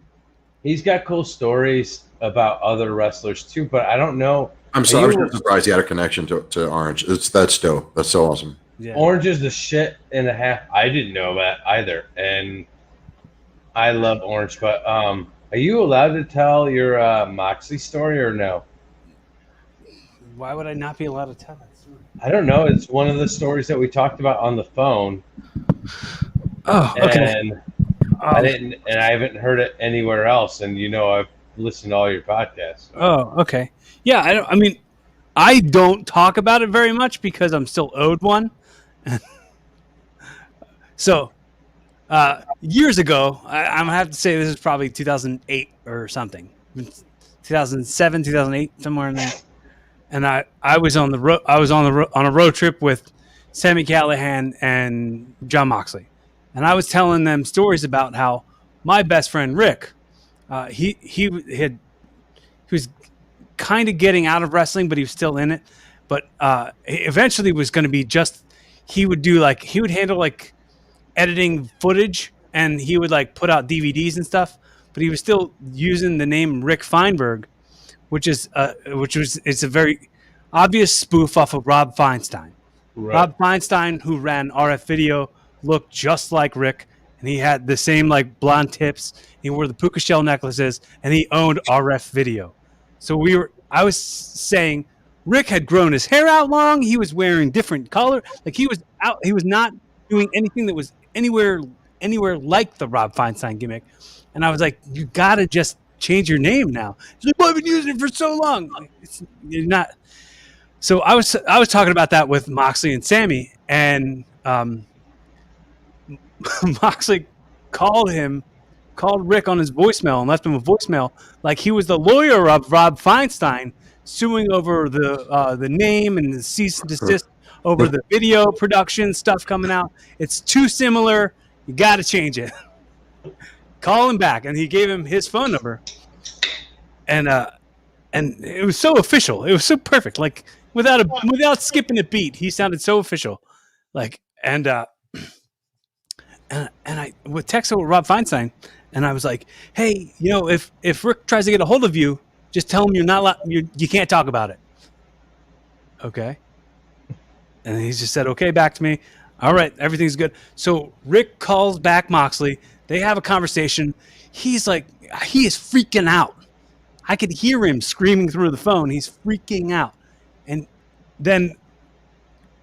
He's got cool stories about other wrestlers too, but I don't know. I'm surprised he had a connection to Orange. That's dope. That's so awesome. Yeah. Orange is the shit and a half. I didn't know that either, and I love Orange. But are you allowed to tell your Moxley story or no? Why would I not be allowed to tell that story? I don't know. It's one of the stories that we talked about on the phone. Oh, okay. And I haven't heard it anywhere else. And I've listened to all your podcasts. So. Oh, okay. Yeah, I don't talk about it very much because I'm still owed one. So, years ago, I'm gonna have to say this is probably 2008 or something, 2007, 2008, somewhere in there. And I was on the road. I was on a road trip with Sami Callihan and Jon Moxley, and I was telling them stories about how my best friend Rick, he was kind of getting out of wrestling, but he was still in it. But he eventually was going to be he would handle editing footage, and he would put out DVDs and stuff. But he was still using the name Rick Feinberg. it's a very obvious spoof off of Rob Feinstein. Right. Rob Feinstein, who ran RF Video, looked just like Rick, and he had the same like blonde tips. He wore the puka shell necklaces, and he owned RF Video. So I was saying Rick had grown his hair out long. He was wearing different color. Like he was out. He was not doing anything that was anywhere like the Rob Feinstein gimmick. And I was like, you gotta just change your name now. He's like, well, I've been using it for so long. Like, you're not. So I was talking about that with Moxley and Sammy, and Moxley called Rick on his voicemail and left him a voicemail like he was the lawyer of Rob Feinstein suing over the name and the cease and desist over the video production stuff coming out. It's too similar. You got to change it. Call him back, and he gave him his phone number, and it was so official. It was so perfect. Like without skipping a beat, he sounded so official. Like and I would text with Rob Feinstein, and I was like, hey, if Rick tries to get a hold of you, just tell him you can't talk about it. Okay. And he just said, okay, back to me. All right, everything's good. So Rick calls back Moxley. They have a conversation. He's like, he is freaking out. I could hear him screaming through the phone. He's freaking out. And then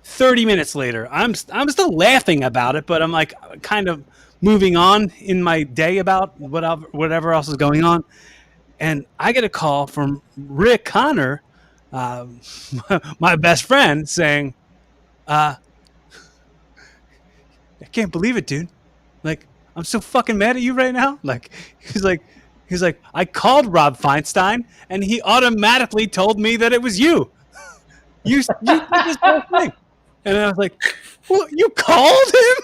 30 minutes later, I'm still laughing about it, but I'm like kind of moving on in my day about whatever else is going on. And I get a call from Rick Connor, my best friend, saying, I can't believe it, dude. Like, I'm so fucking mad at you right now. Like, he's like, I called Rob Feinstein, and he automatically told me that it was you. You did this whole thing. And I was like, well, you called him?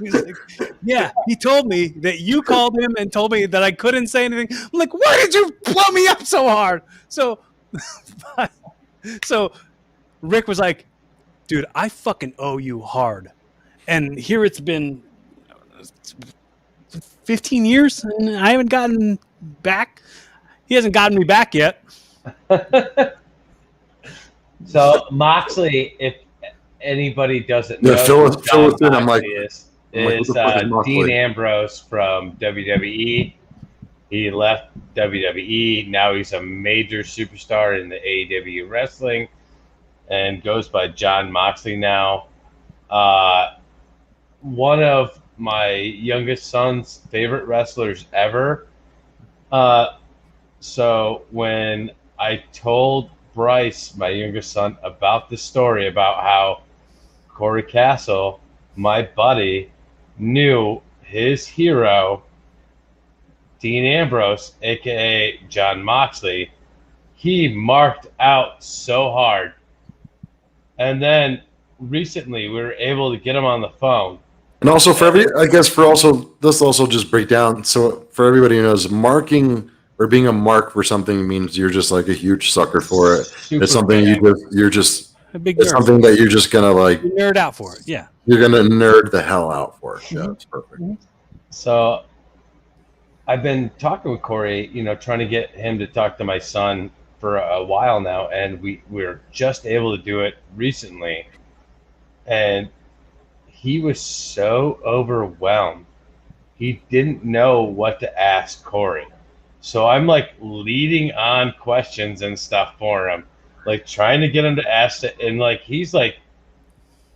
He's like, yeah, he told me that you called him and told me that I couldn't say anything. I'm like, why did you blow me up so hard? So Rick was like, dude, I fucking owe you hard. And here it's been 15 years, and I haven't gotten back. He hasn't gotten me back yet. So Moxley, if anybody doesn't know, fill us in. I'm like, is Dean Ambrose from WWE. He left WWE. Now he's a major superstar in the AEW wrestling, and goes by Jon Moxley now. One of my youngest son's favorite wrestlers ever. So when I told Bryce, my youngest son, about the story about how Corey Castle, my buddy, knew his hero, Dean Ambrose, aka Jon Moxley, he marked out so hard. And then recently we were able to get him on the phone. And also let's also just break down. So for everybody who knows, marking or being a mark for something means you're just like a huge sucker for it. It's something you're just a big nerd. It's something that you're just gonna like nerd out for it. Yeah, you're gonna nerd the hell out for it. Yeah, that's perfect. So I've been talking with Corey, trying to get him to talk to my son for a while now, and we're just able to do it recently. And he was so overwhelmed. He didn't know what to ask Corey. So I'm like leading on questions and stuff for him, like trying to get him to ask it. And like, he's like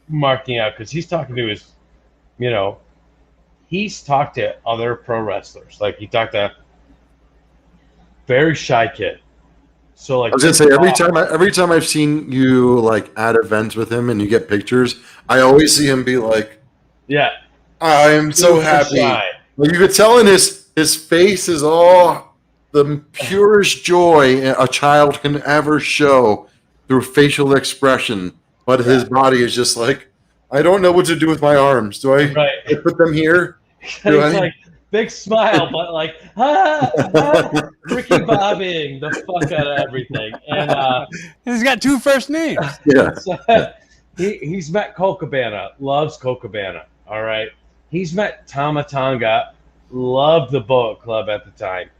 marking out because he's talking to his, he's talked to other pro wrestlers. Like he talked to very shy kid. So like, I was gonna say every time I've seen you like at events with him and you get pictures, I always see him be like, yeah, I'm so happy. Like you could tell in his face is all the purest joy a child can ever show through facial expression, but his body is just like, I don't know what to do with my arms. Do I put them here? Like big smile, but like Ricky Bobbying the fuck out of everything. And he's got two first names. Yeah. So, he's met Colt Cabana, loves Colt Cabana. All right. He's met Tama Tonga, loved the Bullet Club at the time.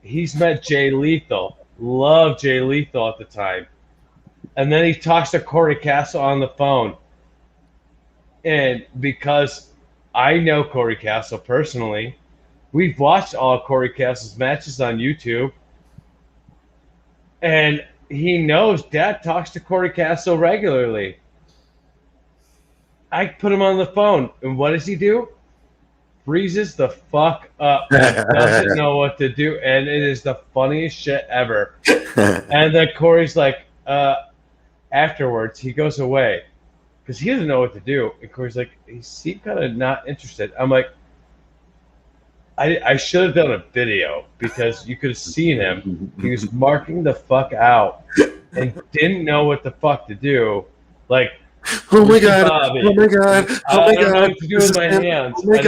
He's met Jay Lethal, loved Jay Lethal at the time. And then he talks to Corey Castle on the phone. And because I know Corey Castle personally, we've watched all of Corey Castle's matches on YouTube. And he knows Dad talks to Corey Castle regularly. I put him on the phone, and what does he do? Freezes the fuck up. Doesn't know what to do, and it is the funniest shit ever. And then Corey's like, afterwards, he goes away because he doesn't know what to do. And Corey's like, he seemed kind of not interested. I'm like, I should have done a video because you could have seen him. He was marking the fuck out and didn't know what the fuck to do. Like, oh my god! Bobby, Oh my god! Oh I my don't know god! what to do with my hands. Oh my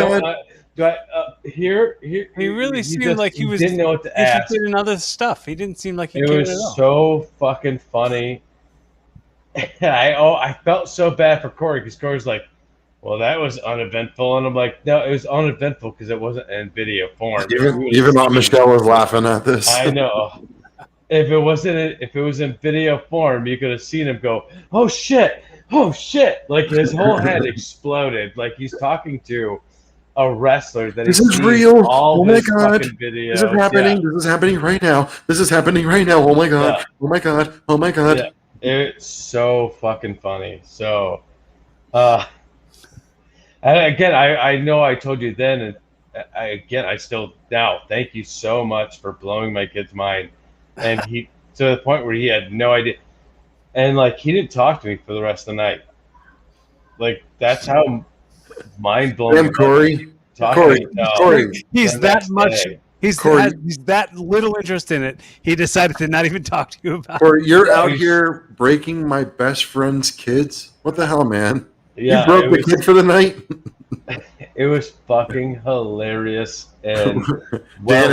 god! Here. He really seemed like he was didn't know what to ask. interested in other stuff. He didn't seem like he It cared was at all. so fucking funny. I felt so bad for Corey because Corey's like, well, that was uneventful. And I'm like, no, it was uneventful because it wasn't in video form. Even Aunt Michelle was laughing at this. I know. If it was in video form, you could have seen him go, oh shit, like his whole head exploded, like he's talking to a wrestler that This he's is seen real. all Oh my his god! fucking videos. This is happening. Yeah. This is happening right now. This is happening right now. Oh my god! Yeah. Oh my god! Oh my god! Yeah. It's so fucking funny. So, and again, I know I told you then, and I still now thank you so much for blowing my kid's mind. And he to the point where he had no idea, and like he didn't talk to me for the rest of the night. Like that's how mind blowing. Damn, Corey. Corey. He's that much. He's Corey. that little interest in it. He decided to not even talk to you about. Corey, you're Yeah, out he's- here breaking my best friend's kids. What the hell, man? Yeah, you broke the kid for the night. It was fucking hilarious and Dan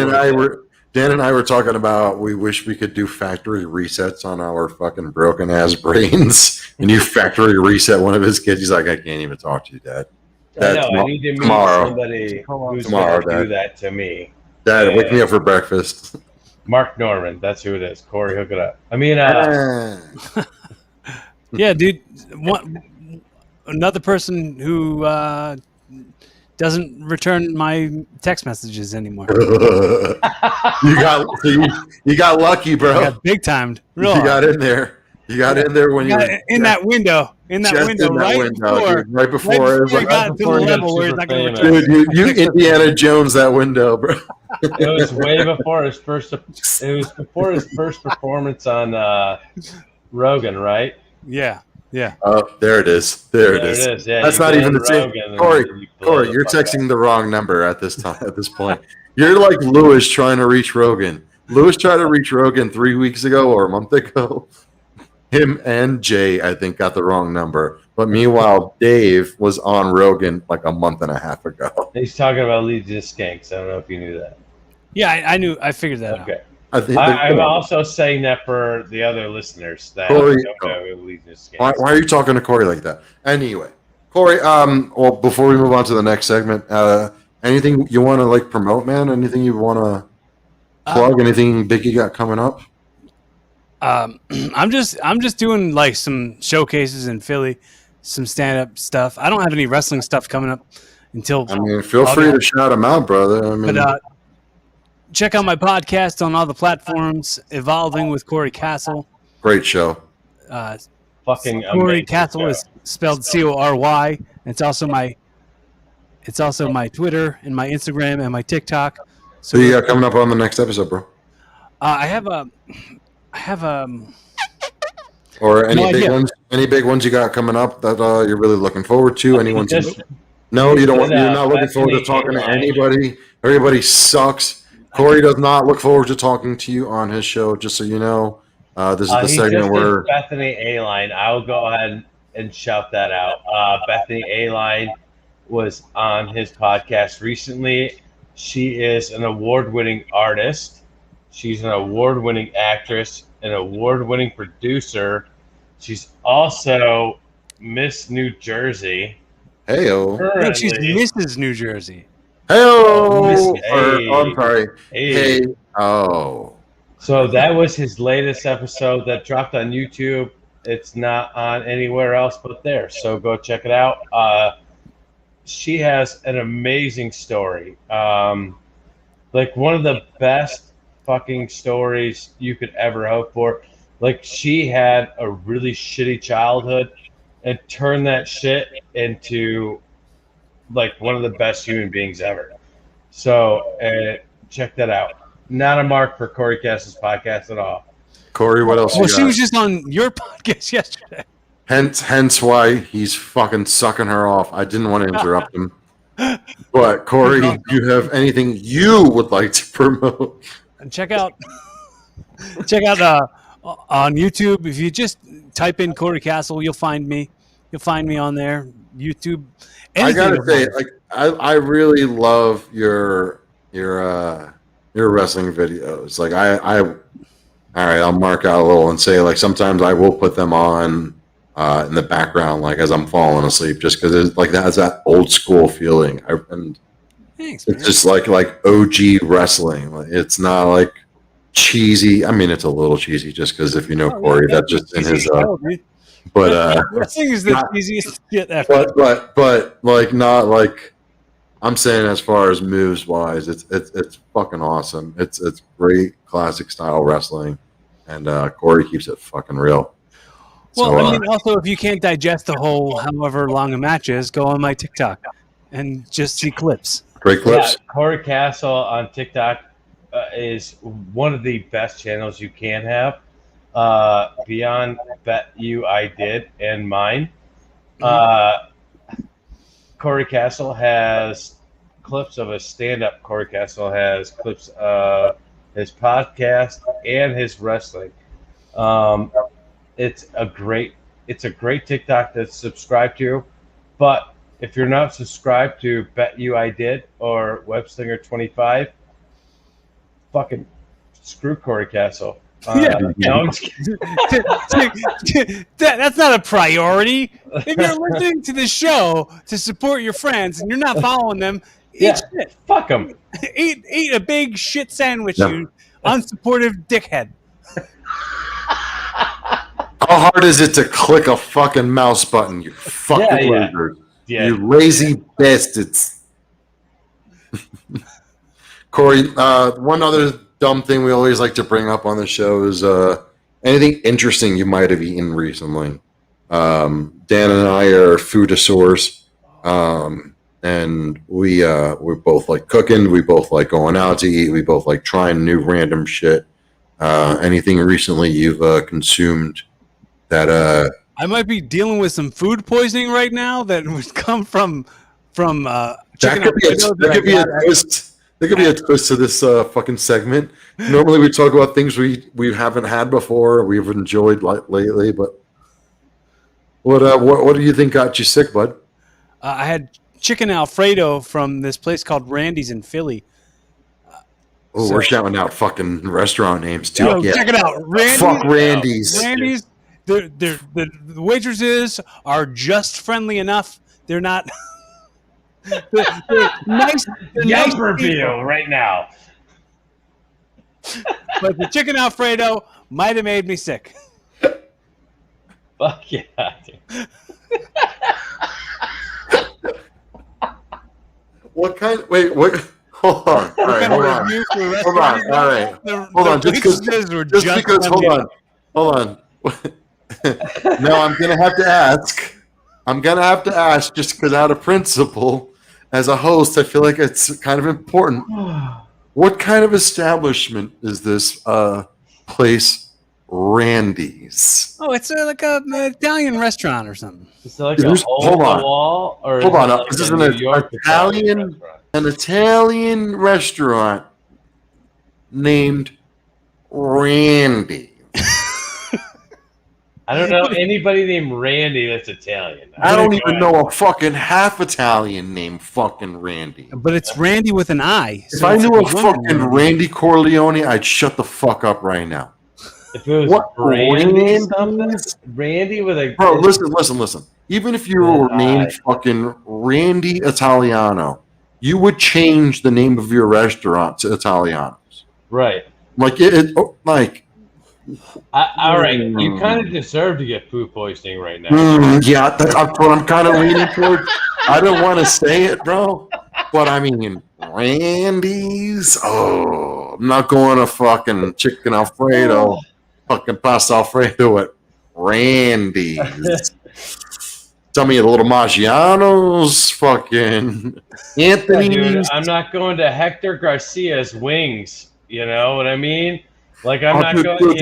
and I were talking about we wish we could do factory resets on our fucking broken ass brains. And you factory reset one of his kids. He's like, I can't even talk to you, Dad. I know. I need to meet tomorrow. somebody who's Tomorrow, going to do Dad. that to me. Dad, wake me up for breakfast. Mark Norman, that's who it is. Corey, hook it up. I mean, Yeah, dude. Another person who doesn't return my text messages anymore. you got lucky, bro. Yeah, big timed. You Real got in there. You got in there when you were in that window. In that just window, in that right window, before. dude, right before. It was you like, got to the before you got level where he's super not going to famous. return. dude, you Indiana Jones that window, bro. it was way before his first. It was before his first performance on Rogan, right? Yeah. Oh, there it is. There it is. Yeah, That's you not go even on the same. Rogan and Corey, you blow Corey, the you're fuck texting the wrong number at this time. At this point, you're like Lewis trying to reach Rogan. Lewis tried to reach Rogan 3 weeks ago or a month ago. Him and Jay, I think, got the wrong number. But meanwhile, Dave was on Rogan like a month and a half ago. He's talking about Legion of Skanks. I don't know if you knew that. Yeah, I knew. I figured that out. Okay. I think. I'm also saying that for the other listeners that Corey- don't know who Legion of Skanks. Why are you talking to Corey like that? Anyway, Corey. Well, before we move on to the next segment, anything you want to like promote, man? Anything you want to plug? Anything big you got coming up? I'm just doing like some showcases in Philly, some stand up stuff. I don't have any wrestling stuff coming up until. I mean, feel free to shout them out, brother. I mean, But check out my podcast on all the platforms. Evolving with Corey Castle. great show. Fucking Corey amazing Castle show. is spelled Cory. It's also my Twitter and my Instagram and my TikTok. So you got coming up on the next episode, bro? I have Or any No big idea. ones? Any big ones you got coming up that you're really looking forward to? Anyone? Just- No, you don't. Just, You're not looking forward to Bethany talking to Aline. anybody. Everybody sucks. Corey does not look forward to talking to you on his show. Just so you know, this is the he segment just where did Bethany A-Line. I'll go ahead and shout that out. Bethany A-Line was on his podcast recently. She is an award-winning artist. She's an award-winning actress, an award-winning producer. She's also Miss New Jersey. heyo, No, she's Currently- Mrs. New Jersey. heyo. Miss- I'm sorry. Hey. Hey, oh, So that was his latest episode that dropped on YouTube. It's not on anywhere else but there. So go check it out. She has an amazing story. Like one of the best fucking stories you could ever hope for. Like she had a really shitty childhood and turned that shit into like one of the best human beings ever. So check that out. Not a mark for Corey Castle's podcast at all. Corey, what else? Well, you she got? was just on your podcast yesterday. Hence why he's fucking sucking her off. I didn't want to interrupt him. But Corey, do you have anything you would like to promote? And check out on YouTube. If you just type in Corey Castle, you'll find me. You'll find me on there. YouTube. I gotta of say, mine. like, I really love your wrestling videos. Like, all right, I'll mark out a little and say, like, sometimes I will put them on in the background, like as I'm falling asleep, just because it like that has that old school feeling. And Thanks, man. it's just like OG wrestling. Like, it's not like cheesy. I mean, it's a little cheesy just because if you know Corey, that's just in his. But wrestling is the easiest shit ever. but like not like I'm saying as far as moves wise, it's fucking awesome. It's great classic style wrestling, and Corey keeps it fucking real. Well, So, I mean, also if you can't digest the whole however long a match is, go on my TikTok and just see clips. great clips. Yeah, Corey Castle on TikTok is one of the best channels you can have. Beyond Bet You I Did and mine. Corey Castle has clips of his stand-up. Corey Castle has clips of his podcast and his wrestling. It's a great TikTok to subscribe to, but if you're not subscribed to Bet You I Did or Webslinger25, fucking screw Corey Castle. No, I'm just kidding. That's not a priority. If you're listening to the show to support your friends and you're not following them, eat shit. Fuck them. Eat a big shit sandwich, Yeah. you unsupportive dickhead. How hard is it to click a fucking mouse button? You fucking losers. Yeah. You lazy bastards. Corey, one other dumb thing we always like to bring up on the show is anything interesting you might have eaten recently. Dan and I are foodisors, and we both like cooking. We both like going out to eat. We both like trying new random shit. Anything recently you've consumed that I might be dealing with some food poisoning right now that would come from chicken that could be a twist. There could be a twist to this fucking segment. Normally we talk about things we haven't had before, we've enjoyed lately, but what do you think got you sick, bud? I had chicken Alfredo from this place called Randy's in Philly. Oh, we're shouting out fucking restaurant names too. Yo, check it out. Randy's. Fuck Randy's. Randy's. The waitresses are just friendly enough. They're not. they're nice. They're Yelp nice review people. right now. But the chicken Alfredo might have made me sick. Fuck yeah, dude. What kind? Wait, what? Hold on. All right, hold on. Hold on. All right. Hold on. Just because. Hold on. No, I'm gonna have to ask. Just because out of principle, as a host, I feel like it's kind of important. What kind of establishment is this place? Randy's. Oh, it's like an Italian restaurant or something. Is it like Hold on. wall, or Hold on. like This is a an New York Italian- restaurant? An Italian restaurant named Randy. I don't know anybody named Randy that's Italian. I don't even know a fucking half Italian named fucking Randy. But it's Randy with an I. If I knew a fucking Randy Corleone, I'd shut the fuck up right now. If it was What Randy something, Randy's? Randy with a Bro, listen. Even if you were Aye. named fucking Randy Italiano, you would change the name of your restaurant to Italiano's. right. Like like. All right, you kind of deserve to get food poisoning right now. Yeah, that's what I'm kind of leaning toward. I don't want to say it, bro, but I mean, Randy's. Oh, I'm not going to fucking chicken Alfredo, fucking pasta Alfredo at Randy's. Tell me a little Maggiano's, fucking Anthony's. Dude, I'm not going to Hector Garcia's Wings. You know what I mean? Like I'm not going.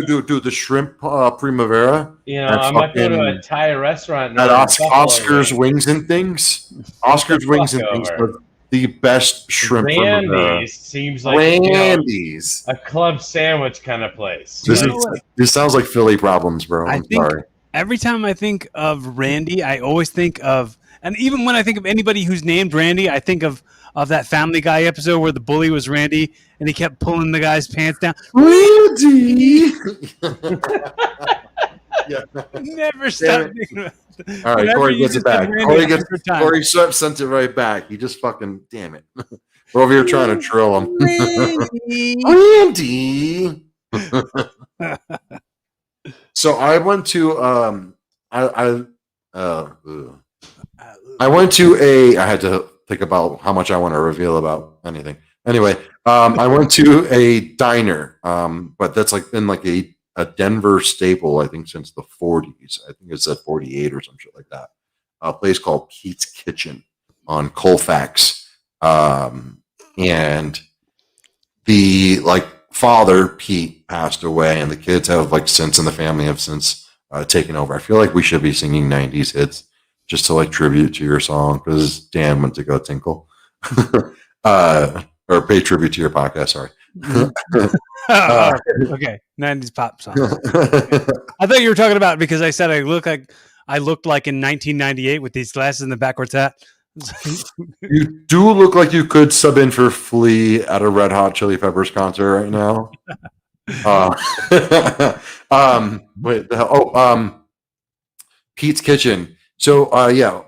Dude, the shrimp primavera. You know, I'm not going to a Thai restaurant. At Oscar's Wings and Things. Oscar's Wings and Things are the best shrimp primavera. Randy's seems like Randy's, a club sandwich kind of place. This sounds like Philly problems, bro. I'm sorry. Every time I think of Randy, I always think of, and even when I think of anybody who's named Randy, I think of that Family Guy episode where the bully was Randy and he kept pulling the guy's pants down. Randy! Never stop thinking about it. All right, Corey gets it back. Corey sent it right back. He just fucking, damn it. We're over here trying to drill him. Randy! So I went to I went to I had to think about how much I want to reveal about anything. Anyway, I went to a diner, but that's like been like a Denver staple, I think, since the 40s. I think it's at 48 or some shit like that. A place called Pete's Kitchen on Colfax. And the father, Pete, passed away, and the kids have since in the family have since taken over. I feel like we should be singing 90s hits just to tribute to your song, because Dan went to go tinkle. Or pay tribute to your podcast, sorry. Okay, 90s pop song. I thought you were talking about because I said I looked like in 1998 with these glasses and the backwards hat. You do look like you could sub in for Flea at a Red Hot Chili Peppers concert right now. Pete's Kitchen. So yeah,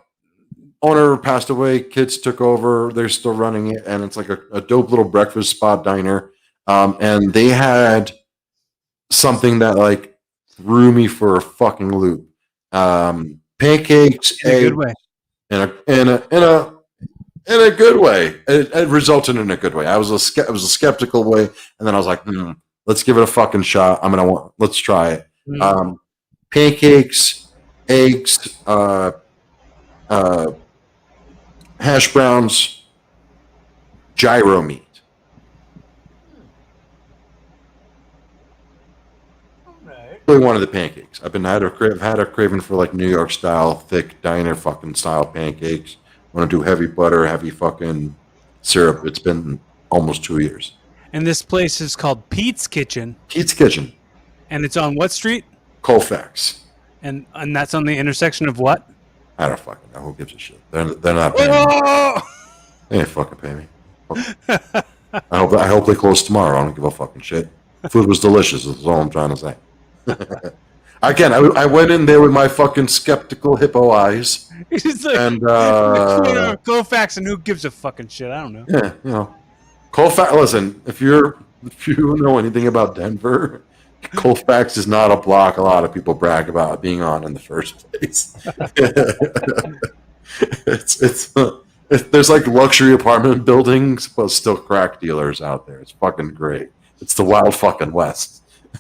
owner passed away, kids took over, they're still running it, and it's like a dope little breakfast spot diner. And they had something that threw me for a fucking loop. Pancakes, in a good way. In a good way. It resulted in a good way. It was a skeptical way, and then I was like, let's give it a fucking shot. Let's try it. Pancakes, eggs, hash browns, gyro meat. Really wanted the pancakes. I've had a craving for New York style, thick diner fucking style pancakes. Want to do heavy butter, heavy fucking syrup. It's been almost 2 years. And this place is called Pete's Kitchen. Pete's Kitchen. And it's on what street? Colfax. And that's on the intersection of what? I don't fucking know. Who gives a shit? They're not paying me. They ain't fucking pay me. I hope they close tomorrow. I don't give a fucking shit. Food was delicious. That's all I'm trying to say. Again, I went in there with my fucking skeptical hippo eyes. And Colfax, and who gives a fucking shit? I don't know. Yeah, Colfax. Listen, if you know anything about Denver, Colfax is not a block a lot of people brag about being on in the first place. There's luxury apartment buildings, but still crack dealers out there. It's fucking great. It's the wild fucking West.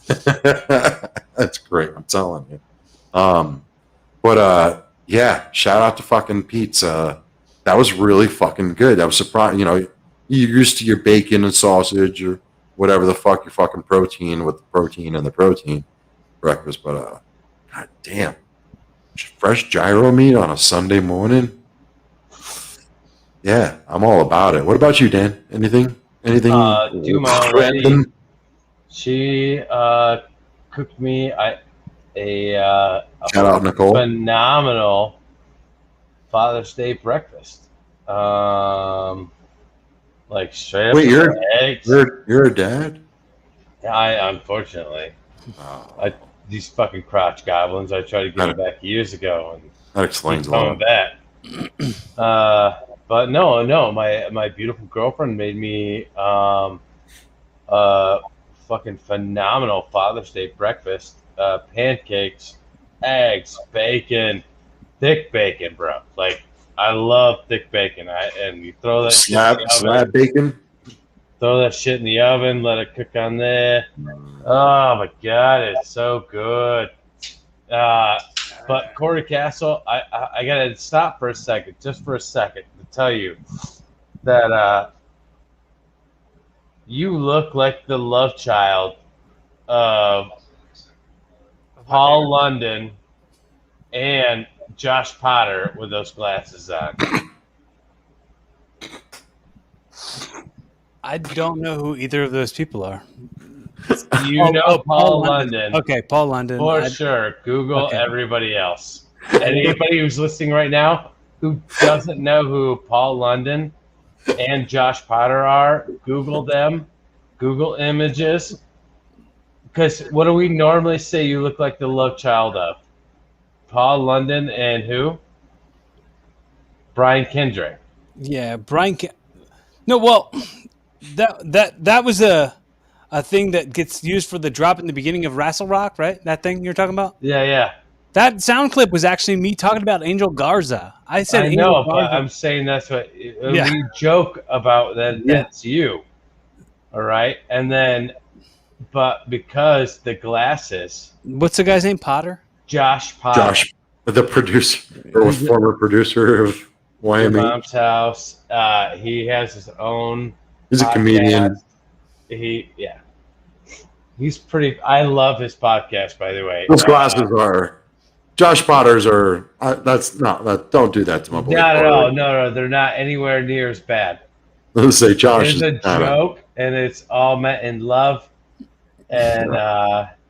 That's great, I'm telling you. Yeah, shout out to fucking Pete's. That was really fucking good. I was surprised. You're used to your bacon and sausage or whatever the fuck your fucking protein with the protein and the protein breakfast, but god damn, fresh gyro meat on a Sunday morning. Yeah, I'm all about it. What about you, Dan? Anything? Do my lady. She cooked me a shout out Nicole. Phenomenal Father's Day breakfast. Straight up. Wait, eggs. You're a dad? I unfortunately. These fucking crotch goblins. I tried to get back years ago, and that explains a lot. Back. But no, my beautiful girlfriend made me fucking phenomenal Father's Day breakfast. Pancakes, eggs, bacon, thick bacon, bro. Like, I love thick bacon. And you throw that slab bacon. Throw that shit in the oven, let it cook on there. Oh my god, it's so good. But Corey Castle, I gotta stop for a second, just for a second, to tell you that you look like the love child of Paul London and Josh Potter with those glasses on. I don't know who either of those people are. You know Paul London. Okay, Paul London. For sure. Google everybody else. And anybody who's listening right now who doesn't know who Paul London and Josh Potter are, Google them. Google images. Because what do we normally say you look like the love child of? Paul London and who? Brian Kendrick. Yeah, No, well, that was a thing that gets used for the drop in the beginning of Wrestle Rock, right? That thing you're talking about? Yeah. That sound clip was actually me talking about Angel Garza. I said I know, but I'm saying that's what we joke about that. Yeah. That's you. All right. And then, but because the glasses. What's the guy's name? Potter? Josh Potter. Josh, the producer, or former producer of YMH. Mom's House. He has his own. He's podcast. A comedian. He's pretty. I love his podcast, by the way. Those glasses are. Josh Potter's are. Don't do that to my boy. No. They're not anywhere near as bad. Let's say Josh is a joke, and it's all meant in love. And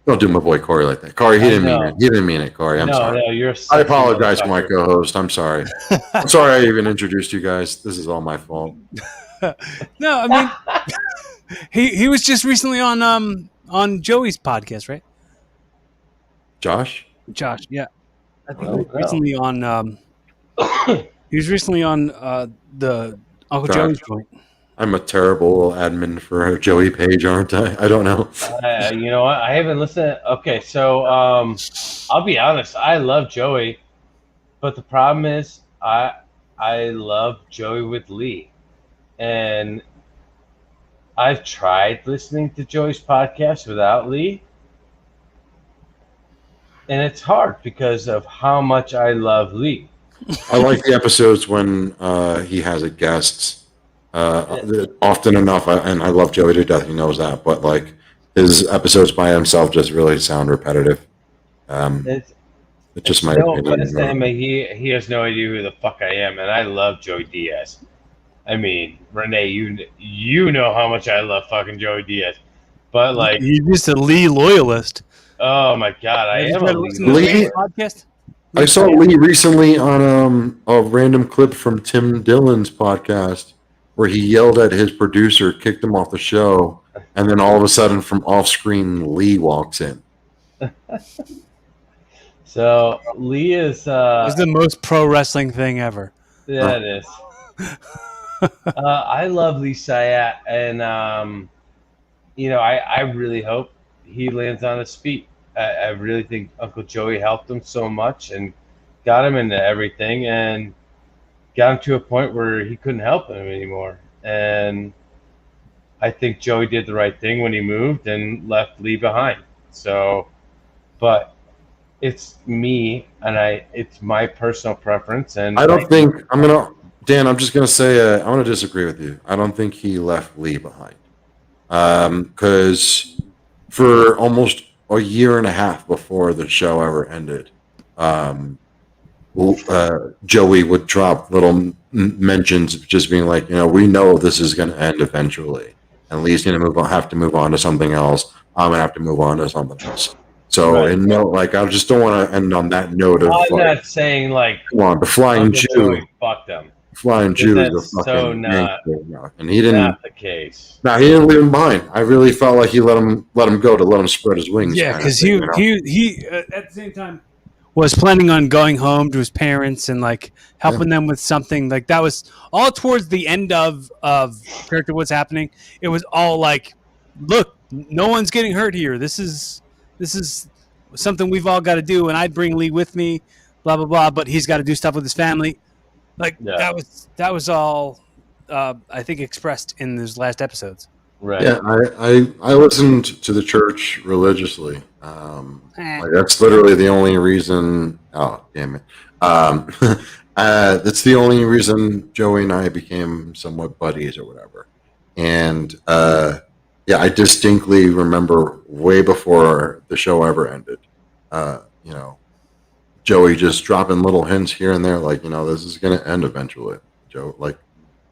don't do my boy Corey like that. Corey, he didn't mean it. He didn't mean it, Corey. I'm sorry. No, you're. I apologize to my co-host. I'm sorry. I'm sorry I even introduced you guys. This is all my fault. No, I mean, he was just recently on Joey's podcast, right? Josh, yeah. I think recently on. He was recently on the Uncle Joey's joint. I'm a terrible admin for a Joey page, aren't I? I don't know. You know what? I haven't listened. Okay, so I'll be honest. I love Joey, but the problem is I love Joey with Lee, and I've tried listening to Joey's podcast without Lee, and it's hard because of how much I love Lee. I like the episodes when he has a guest. Often enough, and I love Joey to death. He knows that, but like his episodes by himself just really sound repetitive. It's just my opinion. He has no idea who the fuck I am, and I love Joey Diaz. I mean, Renee, you know how much I love fucking Joey Diaz, but like you're just a Lee loyalist. Oh my god, I am a Lee podcast. I saw Lee recently on a random clip from Tim Dillon's podcast where he yelled at his producer, kicked him off the show, and then all of a sudden from off-screen, Lee walks in. So Lee is... it's the most pro wrestling thing ever. Yeah, it is. I love Lee Syatt, and I really hope he lands on his feet. I really think Uncle Joey helped him so much and got him into everything and got him to a point where he couldn't help him anymore. And I think Joey did the right thing when he moved and left Lee behind. So, but it's me, and it's my personal preference. And I don't think Dan, I'm just gonna say I want to disagree with you. I don't think he left Lee behind, because for almost a year and a half before the show ever ended, Joey would drop little mentions of just being like, we know this is going to end eventually, and Lee's going to have to move on to something else. I'm going to have to move on to something else. So, right. I just don't want to end on that note of. I'm not saying like. Come on, the Flying Jew. Fuck them. Flying Jew is a fucking and he didn't. Not the case. No, he didn't leave him behind. I really felt like he let him go to let him spread his wings. Yeah, because he at the same time was planning on going home to his parents and like helping them with something. Like that was all towards the end of Character What's Happening. It was all like, look, no one's getting hurt here. This is something we've all got to do, and I'd bring Lee with me, blah blah blah. But he's got to do stuff with his family. Like that was all I think expressed in those last episodes. Right. Yeah, I listened to the church religiously. Like that's literally the only reason. Oh, damn it! That's the only reason Joey and I became somewhat buddies or whatever. And yeah, I distinctly remember way before the show ever ended. You know, Joey just dropping little hints here and there, like, you know, this is going to end eventually. Joe, like,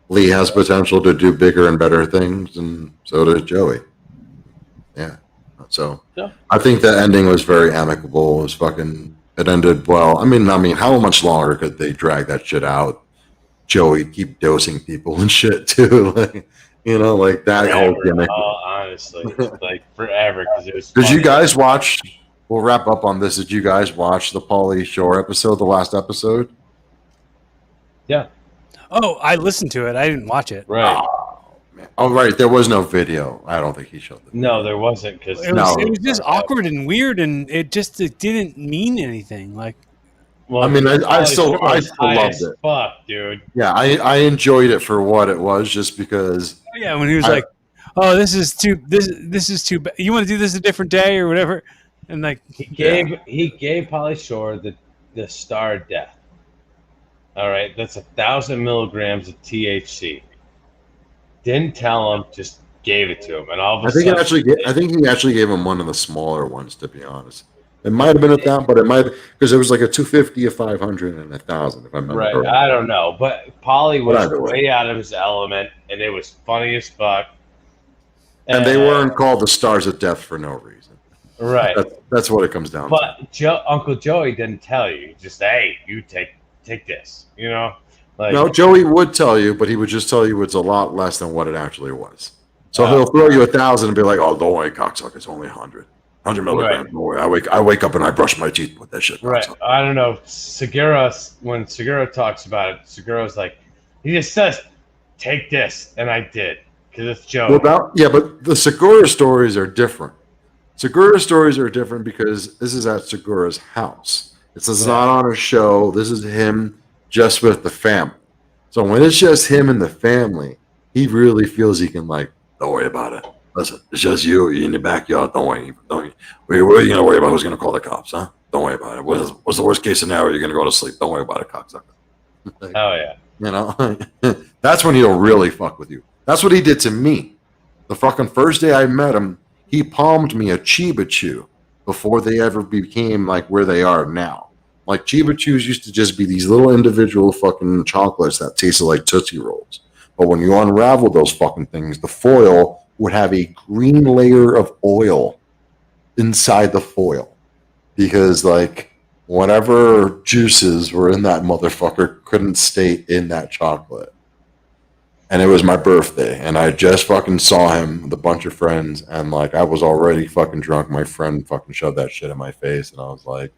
Lee has potential to do bigger and better things, and so does Joey. Yeah. So Yeah. I think the ending was very amicable. It was fucking. It ended well. I mean, how much longer could they drag that shit out? Joey keep dosing people and shit too, like, you know, like that whole gimmick. Honestly, like forever, because it was. Did you funny. guys watch? We'll wrap up on this. Did you guys watch the Pauly Shore episode, the last episode? Yeah. Oh, I listened to it. I didn't watch it. Right. Man. Oh, right. There was no video. I don't think he showed it. No, there wasn't, because It was just awkward and weird, and it didn't mean anything. Like, Well, I mean, I Pauly still Shore is high loved as it. Fuck, dude. Yeah, I enjoyed it for what it was, just because. yeah, when he was like, "Oh, this is too bad. You want to do this a different day or whatever," and like, He gave Pauly Shore the star death. All right, that's 1,000 milligrams of THC. Didn't tell him, just gave it to him, and all of a I think sudden, I think he actually gave him one of the smaller ones, to be honest. It might have been at that, but it might because it was like a 250, a 500, and 1,000. If I remember right? correctly. I don't know, but Pauly was Whatever. way out of his element, and it was funny as fuck. And they weren't called the Stars of Death for no reason. right. That's what it comes down to. But Uncle Joey didn't tell you. Just hey, you take this. You know, like No, Joey would tell you, but he would just tell you it's a lot less than what it actually was. So he'll throw you 1,000 and be like, "Oh, don't worry, cocksucker, it's only 100 milligrams. Right. Don't worry. I wake up and I brush my teeth with that shit." right. cocksucker." I don't know. When Segura talks about it, Segura's like, he just says, "Take this," and I did because it's Joey. Well, but the Segura stories are different. Segura stories are different because this is at Segura's house. This is not on a show. This is him just with the family. So when it's just him and the family, he really feels he can, like, don't worry about it. Listen, it's just you. You're in the backyard. Don't worry. What are you going to worry about? Who's going to call the cops, huh? Don't worry about it. What's the worst case scenario? You're going to go to sleep. Don't worry about it, cocksucker. Oh yeah. You know, that's when he'll really fuck with you. That's what he did to me. The fucking first day I met him, he palmed me a Chiba Chew before they ever became like where they are now. Like Chiba Chews used to just be these little individual fucking chocolates that tasted like Tootsie Rolls. But when you unravel those fucking things, the foil would have a green layer of oil inside the foil. Because like whatever juices were in that motherfucker couldn't stay in that chocolate. And it was my birthday, and I just fucking saw him with a bunch of friends, and like I was already fucking drunk. My friend fucking shoved that shit in my face, and I was like,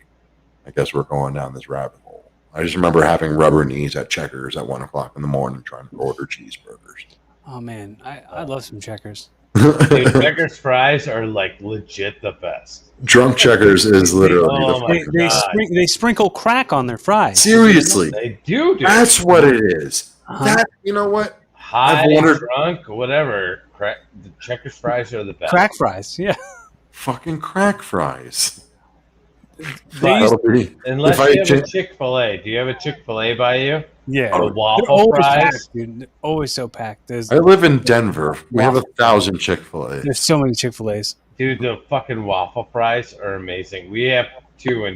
I guess we're going down this rabbit hole. I just remember having rubber knees at Checkers at 1 o'clock in the morning trying to order cheeseburgers. oh man, I love some Checkers. Dude, Checkers fries are like legit the best. Drunk Checkers is literally Oh, the my fucking God. They sprinkle crack on their fries. seriously. They do, dude. That's what it is. Uh-huh. That, you know what? High, I've wondered- drunk, whatever. The Checkers fries are the best. Crack fries, yeah. Fucking crack fries. They used- That'll be- Unless if I you have a cha- Chick-fil-A. Do you have a Chick-fil-A by you? yeah. The They're waffle always fries? packed, dude. They're always so packed. I live in Denver. We have Waffle. 1,000 Chick-fil-A. There's so many Chick-fil-A's. Dude, the fucking waffle fries are amazing. We have two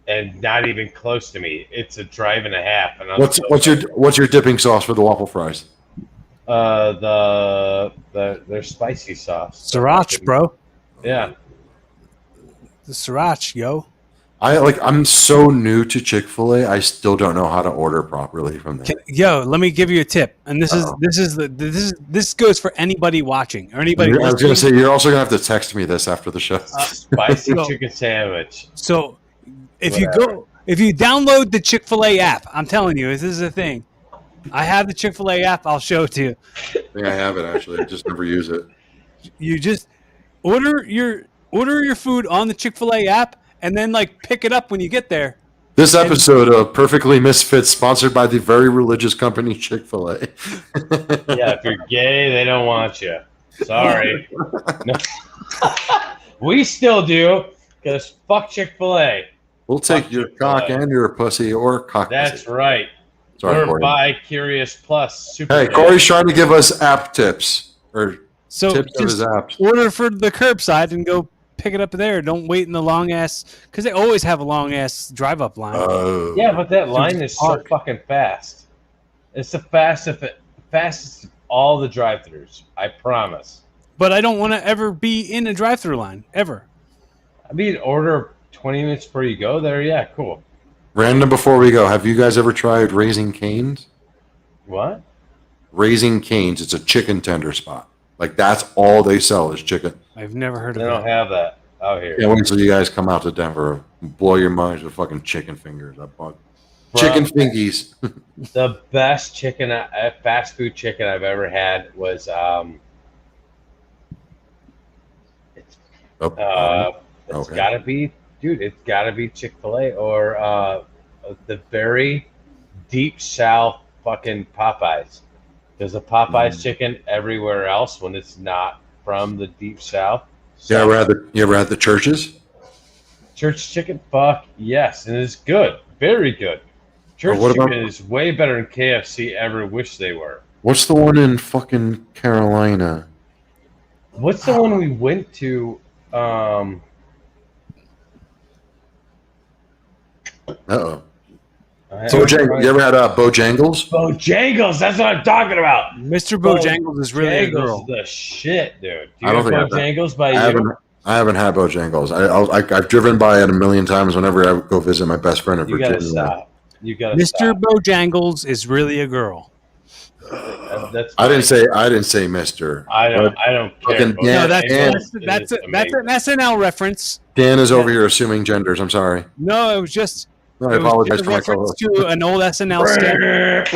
and not even close to me. It's a drive and a half. And I'm What's your dipping sauce for the waffle fries? their spicy sauce. Sriracha, bro. Yeah. The sriracha, yo. I'm so new to Chick-fil-A. I still don't know how to order properly from there. Yo, let me give you a tip, and this goes for anybody watching or anybody. I was listening. going to say you're also going to have to text me this after the show. Spicy So- chicken sandwich. So, if Whatever. if you download the Chick-fil-A app, I'm telling you, this is a thing. I have the Chick-fil-A app. I'll show it to you. I think I have it actually. I just never use it. You just order your food on the Chick-fil-A app, and then like pick it up when you get there. This episode of Perfectly Misfits, sponsored by the very religious company Chick-fil-A. Yeah, if you're gay, they don't want you. Sorry. No. We still do, because fuck Chick-fil-A. We'll take your cock and your pussy or cock. That's right. Sorry, We're Corey. bi-curious plus. Super Hey, gay. Corey's trying to give us app tips or So tips of his just apps. order for the curbside and go pick it up there. Don't wait in the long ass, because they always have a long ass drive up line. Yeah, but that line is so Park. fucking fast. It's the fastest of all the drive-thrus. I promise. But I don't want to ever be in a drive-through line ever. I mean, order 20 minutes before you go there. Yeah, cool. Random before we go, have you guys ever tried Raising Cane's? What? Raising Cane's, it's a chicken tender spot. Like that's all they sell is chicken. I've never heard They of don't that. have that out here. Yeah, wait until you guys come out to Denver. Blow your minds with fucking chicken fingers. I bought Bro, chicken fingies. The best chicken, fast food chicken I've ever had was it's Okay. gotta be, dude. It's gotta be Chick-fil-A or the very deep south fucking Popeyes. There's a Popeyes chicken everywhere else when it's not from the deep south. You ever had the churches? Church chicken? Fuck yes, and it's good, very good. Church what about- chicken is way better than KFC ever wished they were. What's the one in fucking Carolina? What's the one we went to? Uh-oh. You ever had Bojangles? Bojangles, that's what I'm talking about. Mr. Bojangles is really a Bojangles girl. is the shit, dude. Do I you don't have think I've had- Bojangles by I you? haven't had Bojangles. I've driven by it a million times whenever I go visit my best friend in You Virginia. gotta stop. You gotta Mr. stop. Bojangles is really a girl. That's I didn't say Mister. I don't care. Fucking Bojangles Dan- No, that's Dan- that's that's, is that's an SNL reference. Dan is over here assuming genders. I'm sorry. No, it was just I it was apologize just for a my reference co-host. to an old SNL sketch.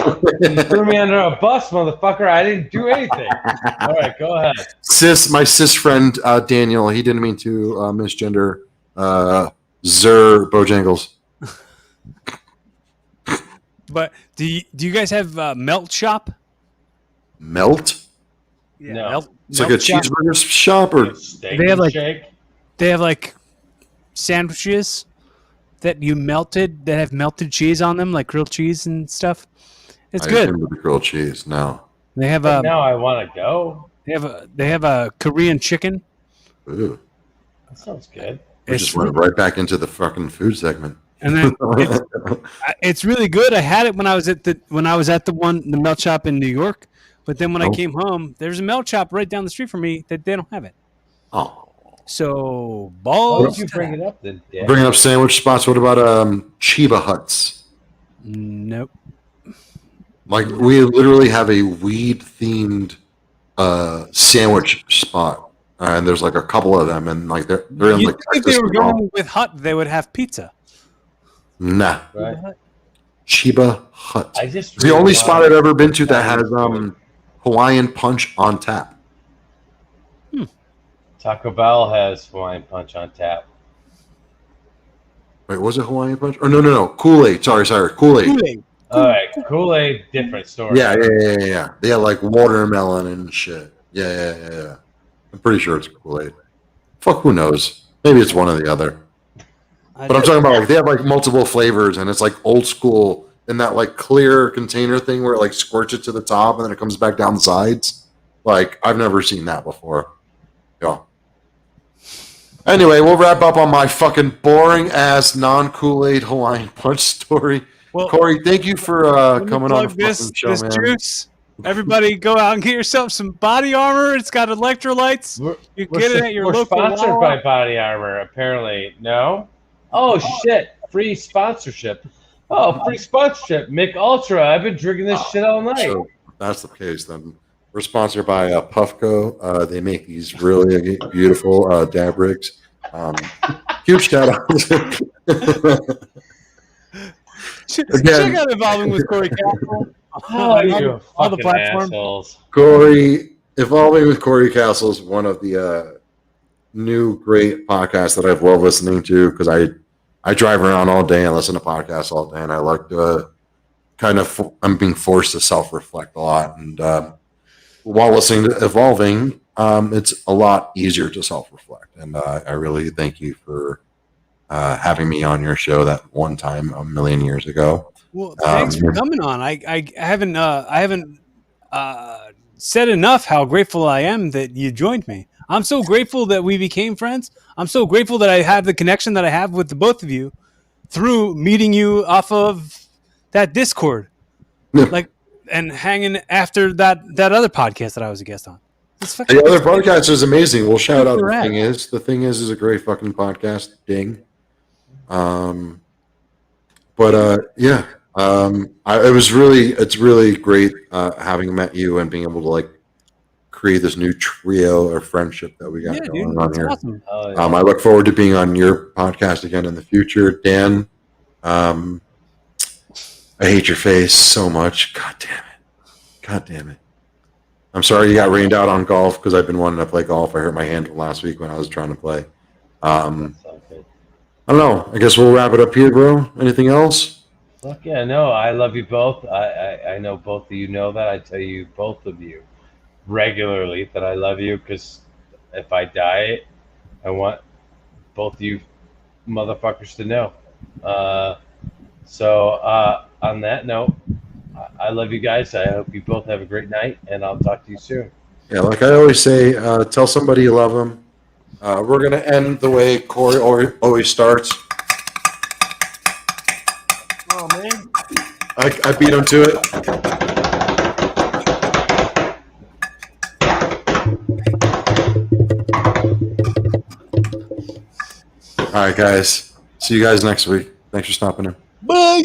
You threw me under a bus, motherfucker. I didn't do anything. All right, go ahead. My cis friend Daniel, he didn't mean to misgender Zer Bojangles. But do you guys have Melt Shop? Melt? Yeah, No. It's like a Shop. cheeseburger shop, or Steak They have, and like- shake. They have like sandwiches that you melted that have melted cheese on them, like grilled cheese and stuff. It's I good. assumed the grilled cheese. No. They have Now I want to go. they have a Korean chicken. Ooh. That sounds good. We just went right back into the fucking food segment. And then it's really good. I had it when I was at the melt shop in New York, but then when I Oh. came home, there's a melt shop right down the street from me that they don't have it. Oh. So Why balls. did you bring it up then, Dan? Bringing up sandwich spots. What about Chiba Huts? Nope. Like we literally have a weed themed sandwich spot, and there's like a couple of them, and like they're in You like think if they Texas were and all. going with Hut, they would have pizza. Nah, Right. Chiba Hut. I just It's the only really spot wanted- I've ever been to that has Hawaiian Punch on tap. Taco Bell has Hawaiian Punch on tap. Wait, was it Hawaiian Punch? Or no, Kool-Aid. Sorry, Kool-Aid. Kool-Aid. All right, Kool-Aid, different story. Yeah. They had like watermelon and shit. Yeah. I'm pretty sure it's Kool-Aid. Fuck, who knows? Maybe it's one or the other. But I'm talking about like they have like multiple flavors, and it's like old school in that like clear container thing where it like squirts it to the top and then it comes back down the sides. Like I've never seen that before. Yeah. Anyway, we'll wrap up on my fucking boring ass non-Kool-Aid Hawaiian Punch story. Well, Corey, thank you for let me coming on the plug this fucking show, this man. juice. Everybody, go out and get yourself some body armor. It's got electrolytes. You get it at your we're local sponsored Wawa. by Body Armor, apparently. No? Oh, shit. Free sponsorship. Oh, free sponsorship. Mick Ultra. I've been drinking this shit all night. So if that's the case, then we're sponsored by Puffco. They make these really beautiful dab rigs. Huge shout out. Check out Evolving with Corey Castle. Oh, you all the fucking platforms. assholes. Corey, Evolving with Corey Castle is one of the new great podcast that I've loved listening to because I drive around all day and listen to podcasts all day, and I like to I'm being forced to self-reflect a lot, and while listening to Evolving, it's a lot easier to self-reflect, and I really thank you for having me on your show that one time a million years ago. Well, thanks for coming on. I haven't said enough how grateful I am that you joined me. I'm so grateful that we became friends. I'm so grateful that I have the connection that I have with the both of you through meeting you off of that Discord, like, and hanging after that other podcast that I was a guest on. The other podcast is amazing. We'll shout out. The thing is a great fucking podcast. Ding. It's really great having met you and being able to like create this new trio of friendship that we got going on here. Awesome. I look forward to being on your podcast again in the future, Dan. I hate your face so much. God damn it. I'm sorry you got rained out on golf because I've been wanting to play golf. I hurt my hand last week when I was trying to play. I don't know. I guess we'll wrap it up here, bro. Anything else? Fuck yeah, no. I love you both. I know both of you know that. I tell you, both of you, regularly that I love you because if I die, I want both of you motherfuckers to know. On that note, I love you guys. I hope you both have a great night, and I'll talk to you soon. Yeah, like I always say, tell somebody you love them. We're going to end the way Corey always starts. Oh, man. I beat him to it. All right, guys. See you guys next week. Thanks for stopping in. Bye.